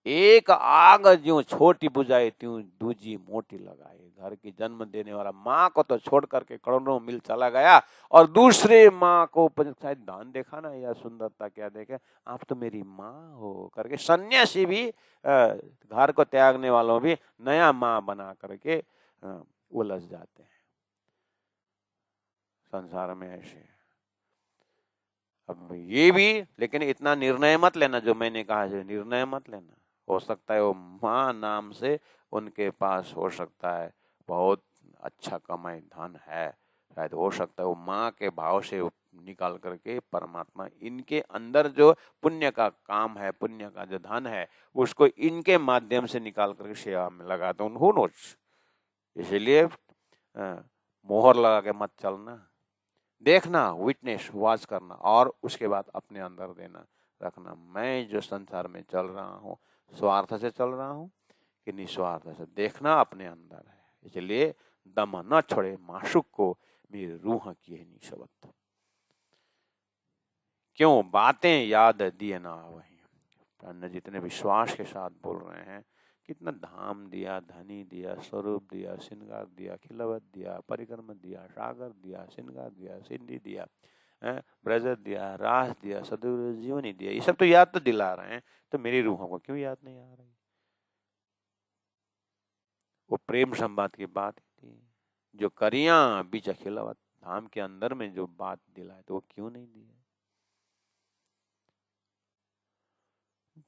एक आग ज्यों छोटी बुझाई त्यों दूजी मोटी लगाई। घर की जन्म देने वाला माँ को तो छोड़ करके करोड़ों मील चला गया और दूसरे माँ को शायद दान देखा ना, या सुंदरता क्या देखे, आप तो मेरी माँ हो करके सन्यासी भी, घर को त्यागने वालों भी नया माँ बना करके उलझ जाते हैं संसार में ऐसे। अब ये भी, लेकिन इतना निर्णय मत लेना जो मैंने कहा है, निर्णय मत लेना। हो सकता है वो माँ नाम से उनके पास हो सकता है बहुत अच्छा कमाई धन है, शायद हो सकता है वो माँ के भाव से निकाल करके परमात्मा इनके अंदर जो पुण्य का काम है, पुण्य का जो धन है, उसको इनके माध्यम से निकाल करके सेवा में लगा दो। Who knows. इसीलिए मोहर लगा के मत चलना, देखना, विटनेस, वॉच करना और उसके बाद अपने अंदर देना, रखना। मैं जो संसार में चल रहा हूँ स्वार्थ से चल रहा हूँ कि निस्वार्थ से, देखना अपने अंदर है। इसलिए दम न छोड़े माशुक को, मेरी रूह की है निशबत। क्यों बातें याद दिए ना वही। अन्य जितने विश्वास के साथ बोल रहे हैं, कितना धाम दिया, धनी दिया, स्वरूप दिया, श्रृंगार दिया, खिलवत दिया, परिक्रम दिया, सागर दिया, श्रृंगार दिया, सिंधी दिया, ब्रज दिया, रास दिया, सदुर जीवनी दिया, ये सब तो याद तो दिला रहे हैं, तो मेरी रूहों को क्यों याद नहीं आ रही? वो प्रेम संवाद की बात थी, जो करिया बीच खिलवत, धाम के अंदर में जो बात दिलाए तो वो क्यों नहीं दी?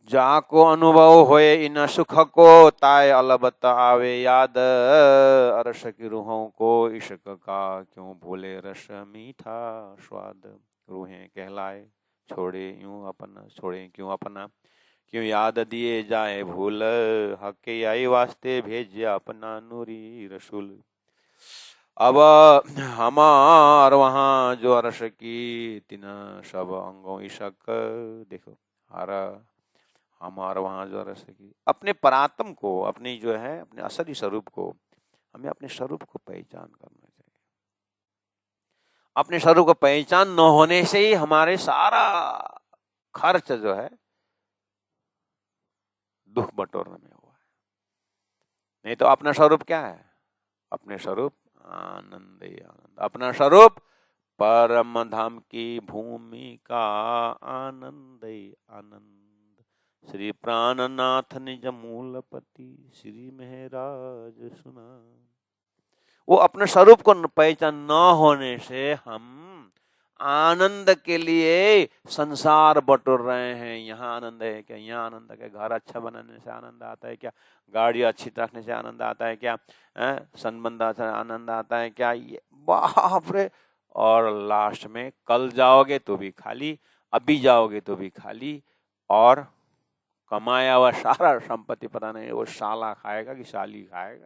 जाको अनुभव होए इन सुख को, ताय अलबत आवे याद, अरस की रूहों को इश्क का, क्यों भूले रस मीठा स्वाद। रूहें कहलाए छोड़े यूं अपना, छोड़े क्यों अपना, क्यों याद दिए जाए भूल, हके आई वास्ते भेजे अपना नूरी रसूल। अब हमार वहाँ जो अरस की तिन सब अंगों इशक, देखो हर हमार वहाँ जो रस की, अपने परात्म को, अपनी जो है अपने असली स्वरूप को, हमें अपने स्वरूप को पहचान करना चाहिए। अपने स्वरूप को पहचान न होने से ही हमारे सारा खर्च जो है दुख बटोरने में हुआ है। नहीं तो अपना स्वरूप क्या है? अपने स्वरूप आनंद ही आनंद। अपना स्वरूप परम धाम की भूमि का आनंद ही आनंद। श्री प्राणनाथ निज मूलपति, श्री महराज सुना। वो अपने स्वरूप को पहचान न होने से हम आनंद के लिए संसार बटोर रहे हैं। यहाँ आनंद है क्या? यहाँ आनंद है क्या? घर अच्छा बनाने से आनंद आता है क्या? गाड़ी अच्छी रखने से आनंद आता है क्या? संबंध से आनंद आता है क्या? ये बाप रे। और लास्ट में कल जाओगे तो भी खाली, अभी जाओगे तो भी खाली, और कमाया हुआ सारा संपत्ति पता नहीं वो साला खाएगा कि साली खाएगा।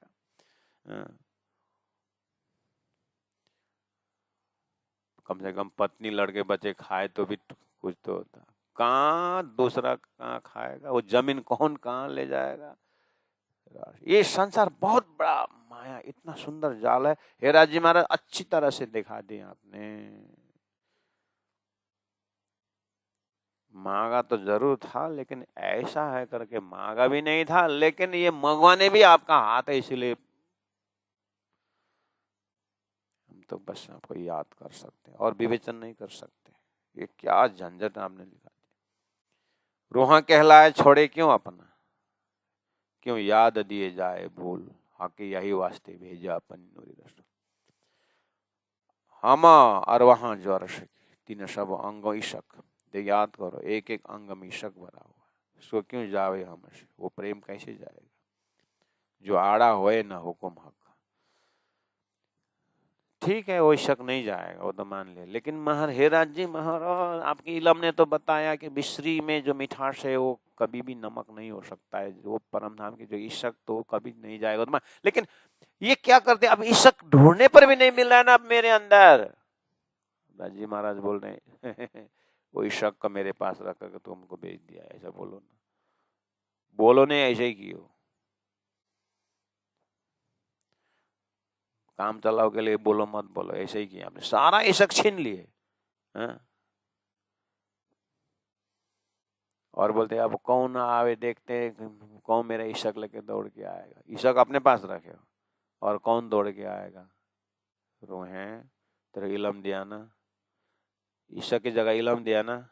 कम से कम पत्नी लड़के बच्चे खाए तो भी कुछ तो होता। कहाँ दूसरा कहाँ खाएगा? वो जमीन कौन कहाँ ले जाएगा? ये संसार बहुत बड़ा माया, इतना सुंदर जाल है। हेरा जी महाराज अच्छी तरह से दिखा दिए आपने। मांगा तो जरूर था, लेकिन ऐसा है करके मांगा भी नहीं था, लेकिन ये मंगवाने भी आपका हाथ है, इसीलिए हम तो बस आपको याद कर सकते हैं और विवेचन नहीं कर सकते। ये क्या झंझट आपने लिखा दिया। रूहा कहलाए छोड़े क्यों अपना, क्यों याद दिए जाए भूल, हाके यही वास्ते भेजा अपन नूरी रसूल। हम और वहां जो अरश तीन सब अंग ईशक, याद करो एक एक अंग में ईशक भरा हुआ है, उसको क्यों जावे हमसे, वो प्रेम कैसे जाएगा जो आड़ा होए ना हुकुम हक। ठीक है, वो शक नहीं जाएगा, वो तो मान ले। लेकिन हेराज जी महाराज, आपकी इलम ने तो बताया कि मिश्री में जो मिठास है वो कभी भी नमक नहीं हो सकता है, वो परम धाम की जो ईशक तो कभी नहीं जाएगा। तो लेकिन ये क्या करते, अब ईशक ढूंढने पर भी नहीं मिल रहा है ना अब मेरे अंदर। राजी महाराज बोल रहे हैं वो ईशक का मेरे पास रख कर तुमको भेज दिया, ऐसा बोलो ना, बोलो नहीं, ऐसे ही कियो। काम चलाओ के लिए बोलो मत बोलो, ऐसे ही किया आपने, सारा ईशक छीन लिए। हाँ? और बोलते अब कौन आवे देखते हैं, कौन मेरा ईशक लेके दौड़ के आएगा। ईशक अपने पास रखे हो और कौन दौड़ के आएगा। रोहे तेरे इलम दिया ना, ईशक की जगह इलम दिया ना,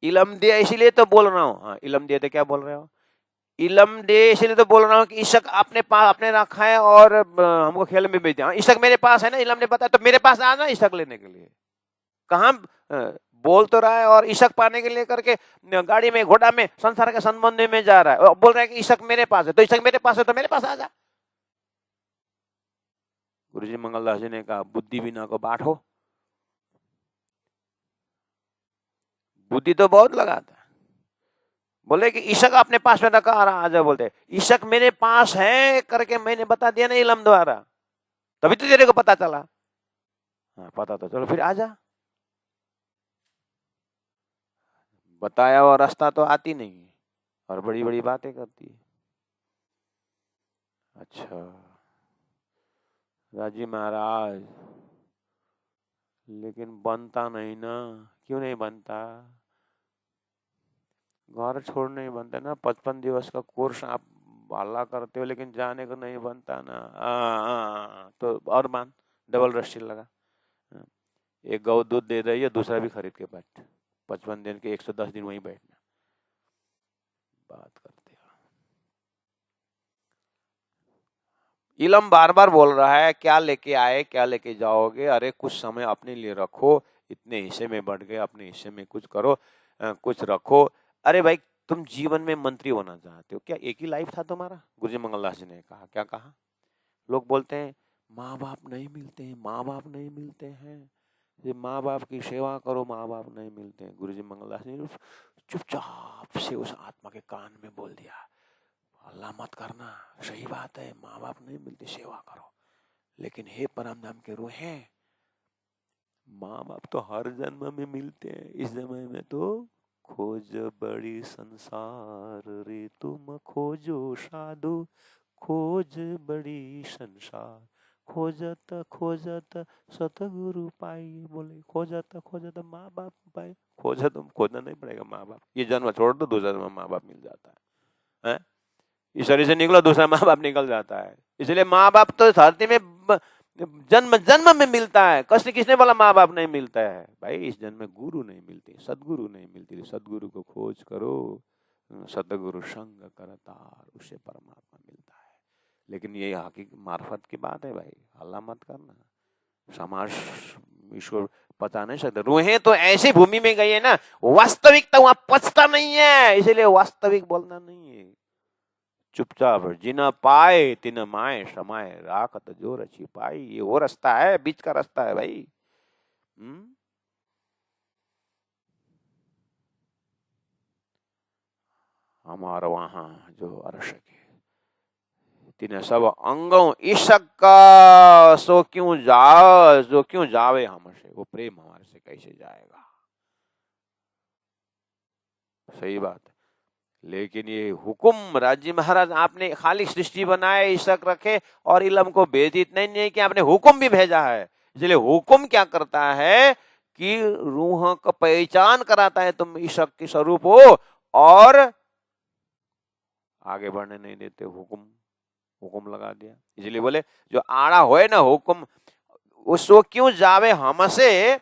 इलम दिया इसीलिए तो बोल रहा हूँ। हाँ, इलम दिया तो क्या बोल रहे हो, इलम दे इसलिए तो बोल रहा हूँ कि ईशक अपने पास अपने रखा है और हमको खेल में भेज दिया। ईशक मेरे पास है ना, इलम ने बताया, तो मेरे पास आना ईशक लेने के लिए। कहाँ बोल तो रहा है और ईशक पाने के लिए करके गाड़ी में घोड़ा में संसार के संबंध में जा रहा है, और बोल रहा है कि ईशक मेरे पास है, तो ईशक मेरे पास है तो मेरे पास आ जा। गुरुजी मंगलदास जी ने कहा बुद्धि बिना को बाट हो। बुद्धि तो बहुत लगाता है, बोले कि ईशक अपने पास में रखा आ रहा, आ जा। बोलते ईशक मेरे पास है करके मैंने बता दिया ना इलम द्वारा, तभी तो तेरे को पता चला। हाँ, पता तो चलो फिर आ जा। बताया हुआ रास्ता तो आती नहीं है और बड़ी बड़ी बातें करती है। अच्छा राजी महाराज, लेकिन बनता नहीं ना, क्यों नहीं बनता, घर छोड़ने नहीं बनता ना। 55 दिवस का कोर्स आप बाला करते हो लेकिन जाने को नहीं बनता ना। तो और मान, डबल रस्सी लगा। एक गौ दूध दे रही है, दूसरा भी खरीद के बैठ, 55 दिन के 110 दिन वहीं बैठना, बात करते हो। इलम बार बार बोल रहा है क्या लेके आए, क्या लेके जाओगे, अरे कुछ समय अपने लिए रखो, इतने हिस्से में बढ़ गए, अपने हिस्से में कुछ करो, कुछ रखो। अरे भाई तुम जीवन में मंत्री होना चाहते हो क्या, एक ही लाइफ था तुम्हारा। गुरुजी मंगलदास जी ने कहा, क्या कहा, लोग बोलते हैं माँ बाप नहीं मिलते हैं, माँ बाप नहीं मिलते हैं, ये माँ बाप की सेवा करो, माँ बाप नहीं मिलते हैं। गुरुजी मंगलदास जी ने चुपचाप से उस आत्मा के कान में बोल दिया, हल्ला मत करना, सही बात है, माँ बाप नहीं मिलते, सेवा करो, लेकिन हे परम धाम के रूहे, माँ बाप तो हर जन्म में मिलते हैं, इस जन्म में तो खोज बड़ी संसार रे तुम खोजो साधु, खोज बड़ी संसार, खोजत खोजत सतगुरु पाई। बोले खोजत खोजत माँ बाप पाए, खोजत खोजना नहीं पड़ेगा माँ बाप, ये जन्म छोड़ दो, दूसरा जन्म माँ बाप मिल जाता है। इस शरीर से निकलो, दूसरा माँ बाप निकल जाता है। इसलिए माँ बाप तो धरती में जन्म जन्म में मिलता है, कष्ट किसने बोला माँ बाप नहीं मिलता है, भाई इस जन्म में गुरु नहीं मिलती, सदगुरु नहीं मिलती, सदगुरु को खोज करो, सदगुरु संग करतार, उससे परमात्मा मिलता है। लेकिन ये हकीकत मार्फत की बात है भाई, हल्ला मत करना, समाज ईश्वर पता नहीं सकता। रूहें तो ऐसी भूमि में गई है ना, वास्तविकता वहां पचता नहीं है, इसीलिए वास्तविक बोलना नहीं है। चुपचाप जिन पाए तिन माए समाए राखत जो रची पाई, ये वो रास्ता है, बीच का रास्ता है भाई। हमारा वहां जो अर्श के तिने सब अंगों ईशक का सो क्यों जा, जो क्यों जावे हमसे, वो प्रेम हमारे से कैसे जाएगा। सही बात है, लेकिन ये हुकुम राजी महाराज, आपने खाली सृष्टि बनाए, ईशक रखे और इलम को भेज, इतना ही नहीं कि आपने हुकुम भी भेजा है। इसलिए हुकुम क्या करता है कि रूह को पहचान कराता है, तुम ईशक के स्वरूप हो, और आगे बढ़ने नहीं देते। हुकुम हुकुम लगा दिया, इसलिए बोले जो आड़ा होए ना हुकुम, उसको क्यों जावे हमसे,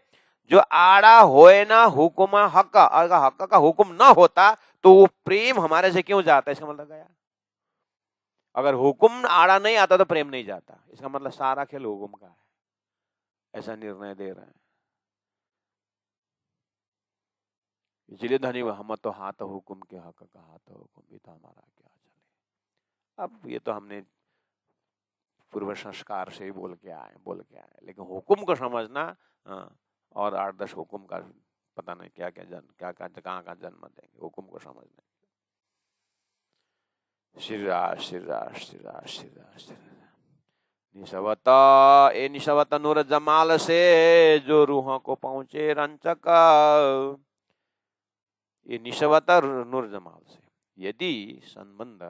जो आड़ा होए ना हुकुम हक, अगर हक का हुकुम ना होता तो वो प्रेम हमारे से क्यों जाता, इसका मतलब गया। अगर हुकुम आड़ा नहीं आता तो प्रेम नहीं जाता, इसका मतलब सारा खेल हुकुम का है, ऐसा निर्णय दे रहे हैं। इसलिए धनी हम तो हाथ हुकुम के हक का हाथ हुकुम भी था हमारा क्या चले। अब ये तो हमने पूर्व संस्कार से ही बोल के आए, लेकिन हुक्म को समझना और 8-10 हुक्म का पता नहीं क्या कहाँ का जन्म देंगे हुक्म को समझने। निशवत नूर जमाल से जो रूहों को पहुंचे रंचक। ये निशवत नूर जमाल से यदि संबंध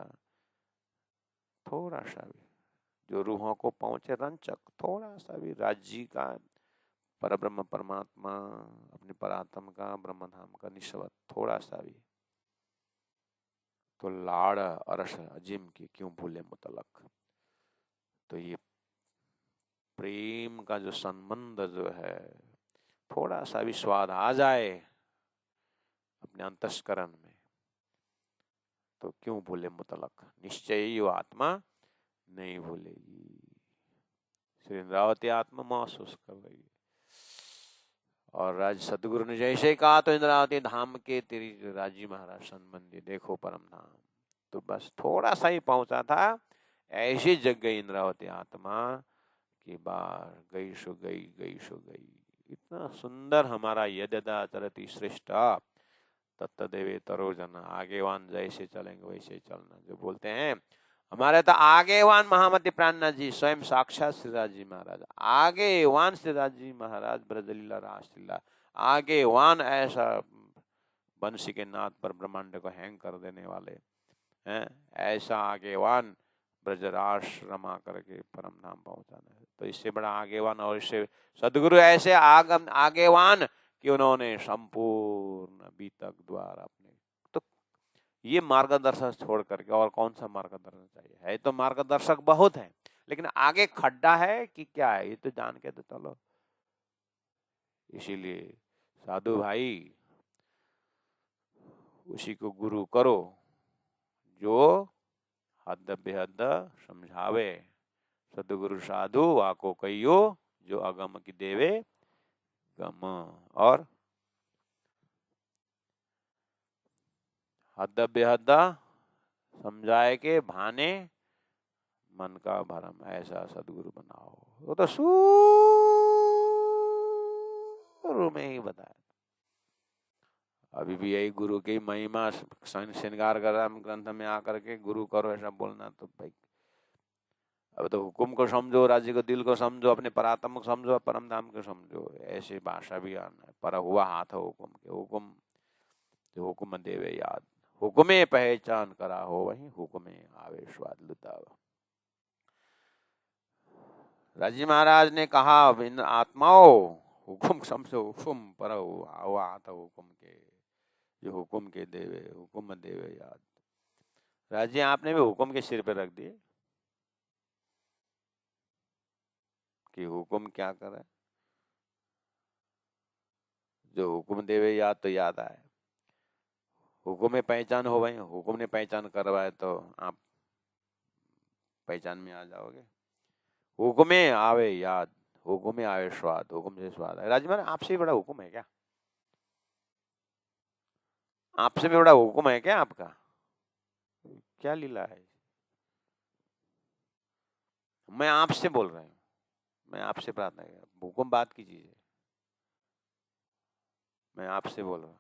थोड़ा सा भी जो रूहों को पहुंचे रंचक, थोड़ा सा भी राज्य का, परब्रह्म परमात्मा अपने परात्म का, ब्रह्म धाम का निशवत थोड़ा सा भी, तो लाड़ अरश अजीम की क्यों भूले मुतलक। तो ये प्रेम का जो संबंध जो है, थोड़ा सा भी स्वाद आ जाए अपने अंतस्करण में, तो क्यों भूले मुतलक, निश्चय ही वो आत्मा नहीं भूलेगी। श्री इंद्रावती आत्मा महसूस कर रही है। और राज सदगुरु ने जैसे कहा तो इंद्रावती धाम के तेरी राजी महाराज संबंधी देखो परम धाम, तो बस थोड़ा सा ही पहुंचा था, ऐसी जग गई इंद्रावती आत्मा की बार गई सो गई, गई सो गई। इतना सुंदर हमारा यद्यदा चरति श्रेष्ठ तत्तदेवे तरोजन, आगेवान जैसे चलेंगे वैसे चलना, जो बोलते हैं हमारे तो आगेवान महामती प्राणनाथ जी स्वयं साक्षात श्रीराज जी महाराज, आगेवान श्रीराज जी महाराज ब्रजलीला रासलीला, आगेवान ऐसा बंसी के नाद पर ब्रह्मांड को हैंग कर देने वाले हैं, ऐसा आगेवान ब्रजरास रमा करके परम धाम पहुंचाना है। तो इससे बड़ा आगेवान और इससे सदगुरु ऐसे आगेवान कि उन्होंने संपूर्ण बीतक द्वार अपने, तो ये मार्गदर्शक छोड़ करके और कौन सा मार्गदर्शन चाहिए। है तो मार्गदर्शक बहुत है, लेकिन आगे खड्डा है कि क्या है ये तो जान के तो चलो। इसीलिए साधु भाई उसी को गुरु करो जो हद बेहद समझावे, सदगुरु साधु वाको कहियो जो अगम की देवे गम, और हद बेहद समझाए के भाने मन का भरम, ऐसा सदगुरु बनाओ। वो तो शुरू में ही बताया। अभी भी यही गुरु की महिमा श्रृंगार ग्रंथ में आकर के गुरु करो ऐसा बोलना, तो भाई अब तो हुकुम को समझो, राज्य को दिल को समझो, अपने परात्म को समझो, परम धाम को समझो, ऐसी भाषा भी आना है। पर हुआ हाथ हुकुम के, हुकुम जो हुकुम देवे याद, हुकुमे पहचान करा हो वही हुकुमे आवे स्वाद लुटावा। राजी महाराज ने कहा इन आत्माओं हुकुम समझो, हुकुम पर हुआ हाथ हुकुम के, जो हुकुम के देवे, हुकुम देवे याद। राजी आपने भी हुकुम के सिर पे रख दिए कि हुकुम क्या करे, जो हुकुम देवे याद तो याद आए, हुकुम में पहचान हो भाई, हुकुम ने पहचान करवाए तो आप पहचान में आ जाओगे। हुकुम में आवे याद, हुकुम में आवे स्वाद, हुकुम से स्वाद है। राजी महाराज आपसे भी बड़ा हुकुम है क्या? आपसे भी बड़ा हुकुम है क्या आपका? क्या लीला है? मैं आपसे बोल रहा हूँ, मैं आपसे प्रार्थना कर, हुकुम बात की चीज है, मैं आपसे बोल रहा हूँ।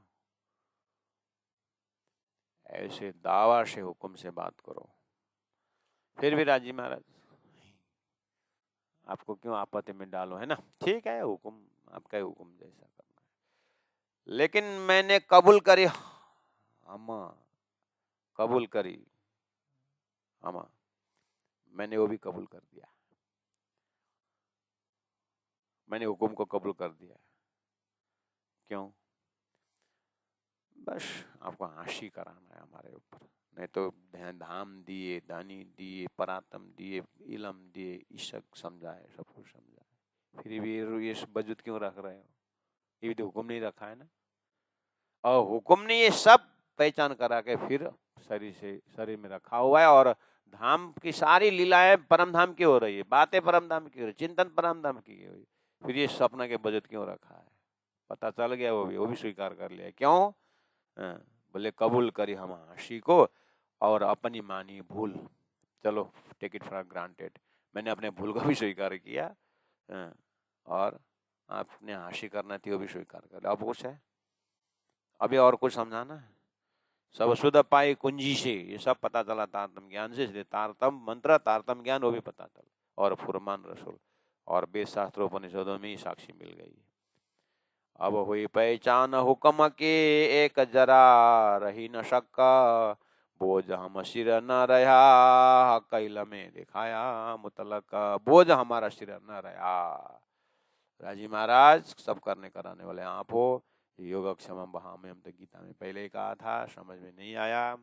ऐसे दावा से हुकुम से बात करो। फिर भी राजी महाराज आपको क्यों आपत्ति में डालो, है ना? ठीक है, हुकुम आपका ही हुकुम जैसा करना है, लेकिन मैंने कबूल करी अम्मा, कबूल करी अम्मा, मैंने वो भी कबूल कर दिया, मैंने हुकुम को कबूल कर दिया। क्यों? बस आपको हाशी कराना है हमारे ऊपर, नहीं तो धाम दिए, दानी दिए, परातम दिए, इलम दिए, ईशक समझाए, सब कुछ समझाए, फिर भी ये वजूद क्यों रख रहे हो? ये भी तो हुक्म नहीं रखा है ना। और हुक्म ने ये सब पहचान करा के फिर शरीर में रखा हुआ है, और धाम की सारी लीलाएं परम धाम की हो रही है, बातें परम धाम की हो रही, चिंतन परम धाम की हो रही, फिर ये सपना के वजूद क्यों रखा है? पता चल गया, वो भी स्वीकार कर लिया। क्यों? बोले कबूल करी हम हाशी को और अपनी मानी भूल, चलो टेक इट फॉर ग्रांटेड, मैंने अपने भूल का भी स्वीकार किया, और आपने हंसी करना थी वो भी स्वीकार कर। अब कुछ है, अभी और कुछ समझाना है? सब शुद्ध पाई कुंजी से, ये सब पता चला तारतम ज्ञान से, इसलिए तारतम मंत्र तारतम ज्ञान वो भी पता चला, और फुरमान रसूल और वेद शास्त्रोपनिषदों में ही साक्षी मिल गई। अब हुई पहचान हुक्म के एक जरा, रही न शक बोझ हम सिर न रहा, कैल में दिखाया मुतलक, बोझ हमारा सिर न रहा। राजी महाराज, सब करने कराने वाले आप हो। योगक्षेम वहां हम तो गीता में पहले ही कहा था, समझ में नहीं आया।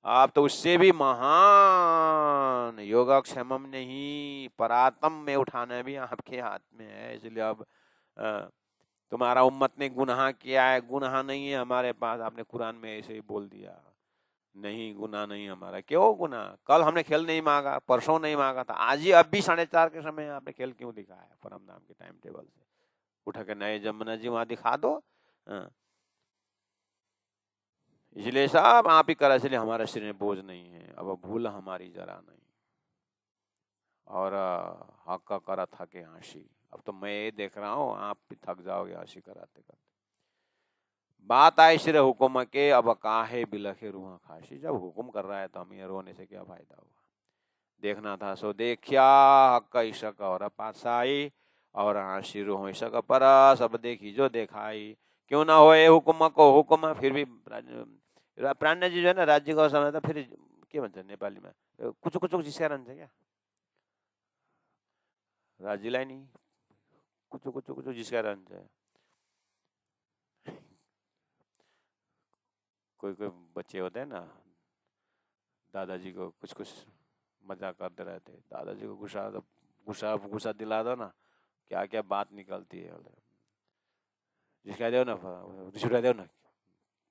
आप तो उससे भी महान योगक्षेमम नहीं, परातम में उठाना भी आपके हाथ में है। इसलिए अब तुम्हारा उम्मत ने गुनाह किया है, गुनाह नहीं है हमारे पास। आपने कुरान में ऐसे ही बोल दिया, नहीं गुनाह नहीं हमारा। क्यों गुनाह? कल हमने खेल नहीं मांगा, परसों नहीं मांगा था, आज ही अब भी 4:30 के समय आपने खेल क्यों दिखाया? परम नाम के टाइम टेबल से उठा के नए जमुना जी वहां दिखा दो। इसलिए सब आप ही करा, इसलिए हमारे सिर में बोझ नहीं है। अब भूल हमारी जरा नहीं, और हक का करा थके हंसी। अब तो मैं ये देख रहा हूँ, आप भी थक जाओगे हंसी कराते करते। बात आए सिर हुक्म के, अब काहे बिलखे रूह खासी। जब हुक्म कर रहा है तो हमें रोने से क्या फायदा हुआ? देखना था सो देखिया, हक ईशक और पासाई, और हंसी रूह ईशक पर, सब देखी जो देखाई। क्यों ना होए हुक्म को हुक्म, फिर भी प्राण्य जी जो है ना, राज्य का समय था, फिर के भन्छ नेपाली में कुछ कुछ जिसका रहन्छ क्या राज्यलाई नि कुछ कुछ कुछ जिसका रहन्छ। कोई कोई बच्चे होते हैं ना, दादाजी को कुछ कुछ मजाक करते रहते, दादाजी को गुस्सा गुस्सा गुस्सा दिला दो ना, क्या क्या बात निकलती है। जिसका दो ना, रिसुरा दो ना,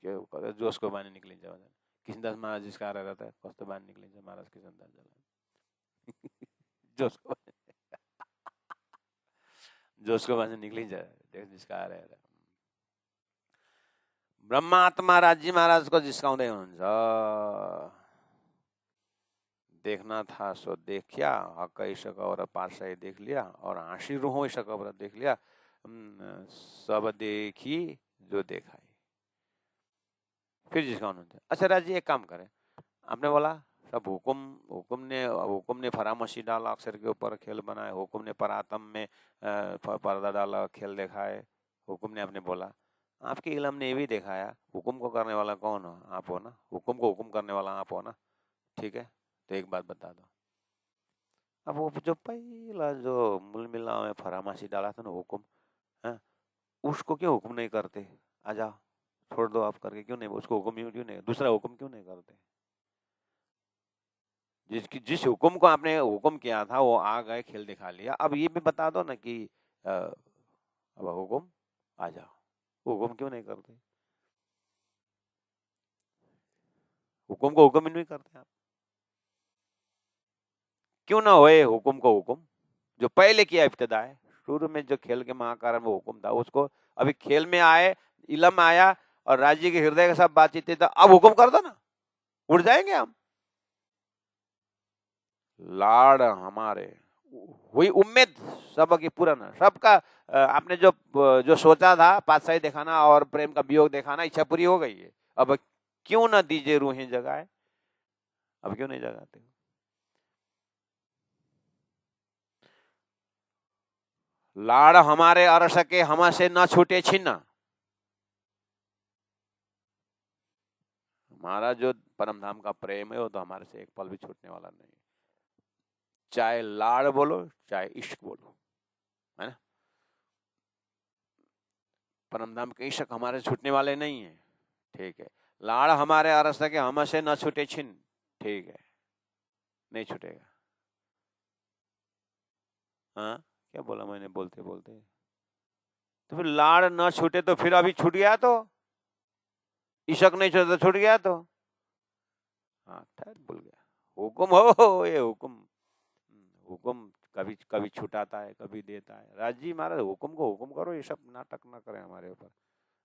के जोश को बानी निकलिन्छ भनेर। कृष्णदास महाराज जिसका रहता है, कस्तो बानी निकलिन्छ महाराज कृष्णदास जोशको जोशको बानी निक्लिन्छ जिसका रहेर। ब्रह्मात्मा राज्य महाराज को जिस्काउँदै हुनुहुन्छ। देखना था सो देखिया, हक ईशक और पार्शाई देख लिया, और हाँसी रूहों ईशक और देख लिया, सब देखी जो देखाई। फिर जिस्काउनुहुन्छ। अच्छा राज जी, एक काम करें, आपने बोला सब हुकुम ने फरामसी डाला, अक्षर के ऊपर खेल बनाए, हुकुम ने परातम में पर्दा डाला, खेल दिखाए, हुकुम ने आपने बोला। आपके इलम ने ये भी दिखाया, हुकुम को करने वाला कौन हो? आप हो ना। हुकुम को हुकुम करने वाला आप हो ना। ठीक है, तो एक बात बता दो, अब वो जो पहला जो मूल मिलाव में फरामासी डाला था ना हुकुम, है उसको क्यों हुकुम नहीं करते? आ जाओ, छोड़ दो आप करके, क्यों नहीं उसको हुकुम क्यों नहीं, दूसरा हुकुम क्यों नहीं करते? जिस हुकुम को आपने हुकुम किया था वो आ गए, खेल दिखा लिया। अब ये भी बता दो ना कि अब हुकुम आ जाओ, हुकुम क्यों नहीं करते? हुकुम को हुक्म ही नहीं करते आप। क्यों ना होए हुकुम को हुकुम? जो पहले किया इब्तिदा है, शुरू में जो खेल के महाकारण वो हुकुम था, उसको अभी खेल में आए, इलम आया और राज्य के हृदय के साथ बातचीत थी, तो अब हुकुम कर दो ना, उड़ जाएंगे हम। लाड़ हमारे, हुई उम्मीद सबकी पूर्ण, सबका आपने जो जो सोचा था पातशाही दिखाना और प्रेम का वियोग दिखाना, इच्छा पूरी हो गई है। अब क्यों ना दीजिए रूहें जगाए? अब क्यों नहीं जगाते? लाड़ हमारे अरस के हमसे न छूटे छिन्न। हमारा जो परम धाम का प्रेम है वो तो हमारे से एक पल भी छूटने वाला नहीं, चाहे लाड़ बोलो चाहे इश्क बोलो, है ना। परम धाम के इश्क हमारे छूटने वाले नहीं है, ठीक है। लाड़ हमारे अरस के हमसे न छूटे छिन्न, ठीक है, नहीं छूटेगा। हाँ, क्या बोला मैंने बोलते बोलते? तो फिर लाड़ न छूटे तो फिर अभी छूट गया, तो इश्क नहीं छूटे तो छूट गया, तो हाँ ठहर भूल गया। हुकुम हो ये हुकुम, हुकुम कभी कभी छुटाता है, कभी देता है। राजी महाराज, हुकुम को हुकुम करो, ये सब नाटक ना करें हमारे ऊपर।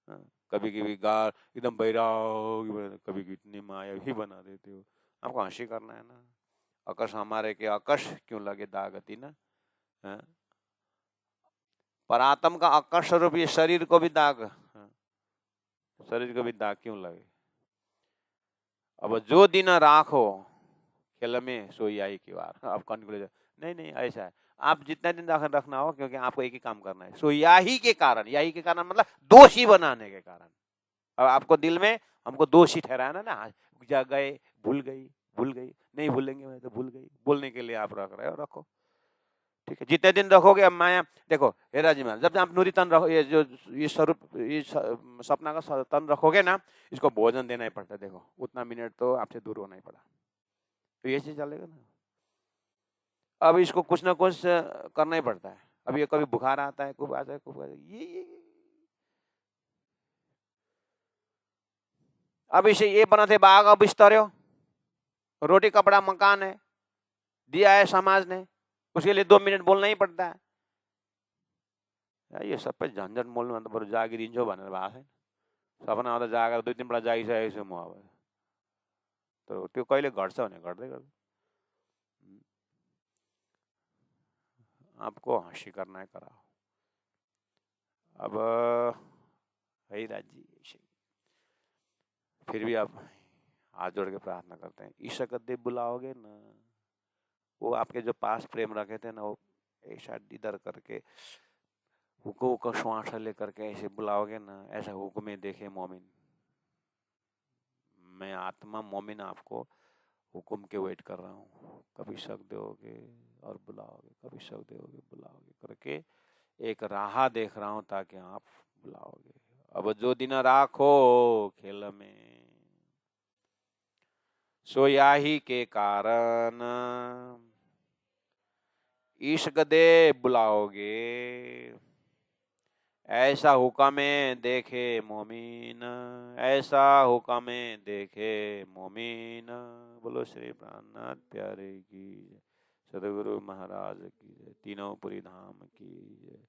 हाँ, कभी कभी गा एकदम बैराग, कभी इतनी माया भी बना देते हो। आपको हंसी करना है ना, अकस हमारे के अकस क्यों लगे दागती ना। हाँ? पर आत्म का अकस स्वरूप ये शरीर को भी दाग, हाँ? शरीर को भी दाग क्यों लगे। अब जो दिन राखो खेल में सोई आई की बार। अब कंक्लूजन नहीं नहीं ऐसा है, आप जितना दिन रखना हो, क्योंकि आपको एक ही काम करना है, सो यही के कारण, यही के कारण मतलब दोषी बनाने के कारण। अब आपको दिल में हमको दोषी ठहराना ना, जा गए, भूल गई, भूल गई, नहीं भूलेंगे मैं तो भूल गई, बोलने के लिए आप रख रहे हो, रखो ठीक है। जितने दिन रखोगे, अब माया देखो हेरा जी, जब आप नूरी तन रखो, ये जो ये स्वरूप, ये सपना का तन रखोगे ना, इसको भोजन देना ही पड़ता है। देखो उतना मिनट तो आपसे दूर होना ही पड़ा, तो ये चीज चलेगा ना। अब इसको कुछ ना कुछ करना ही पड़ता है। अब ये कभी बुखार आता है, खूब आता है, खूब आता है, ये अब इसे ये बना थे बाग, अब बिस्तर हो, रोटी कपड़ा मकान है, दिया है समाज ने, उसके लिए 2 मिनट बोलना ही पड़ता है। ये सबै झन्झट मोल्नु भन्दा बरु जागिरिन्छु भनेर भएको छैन। सपना आउँदा जागर 2-3 पल्ट जागिसकेको छु म। अब त्यो कहिले घट्छ भने घट्दै गर्छ। आपको हंसी करना है कराओ। अब है राजी, फिर भी आप हाथ जोड़ के प्रार्थना करते हैं, ईशा कदे बुलाओगे ना, वो आपके जो पास प्रेम रखे थे ना, वो ऐसा इधर करके हुक्म का श्वास लेकर के ऐसे बुलाओगे ना, ऐसा हुक्म देखे मोमिन। मैं आत्मा मोमिन आपको हुक्म के वेट कर रहा हूँ, कभी शक दोगे और बुलाओगे, कभी शक दोगे बुलाओगे करके एक राह देख रहा हूँ, ताकि आप बुलाओगे। अब जो दिन राखो खेल में, सो याही के कारण ईश गदे बुलाओगे, ऐसा हुक्म देखे मोमीन, ऐसा हुक्म देखे मोमीन। बोलो श्री प्राणनाथ प्यारे की, सदगुरु महाराज की, तीनों पुरी धाम की।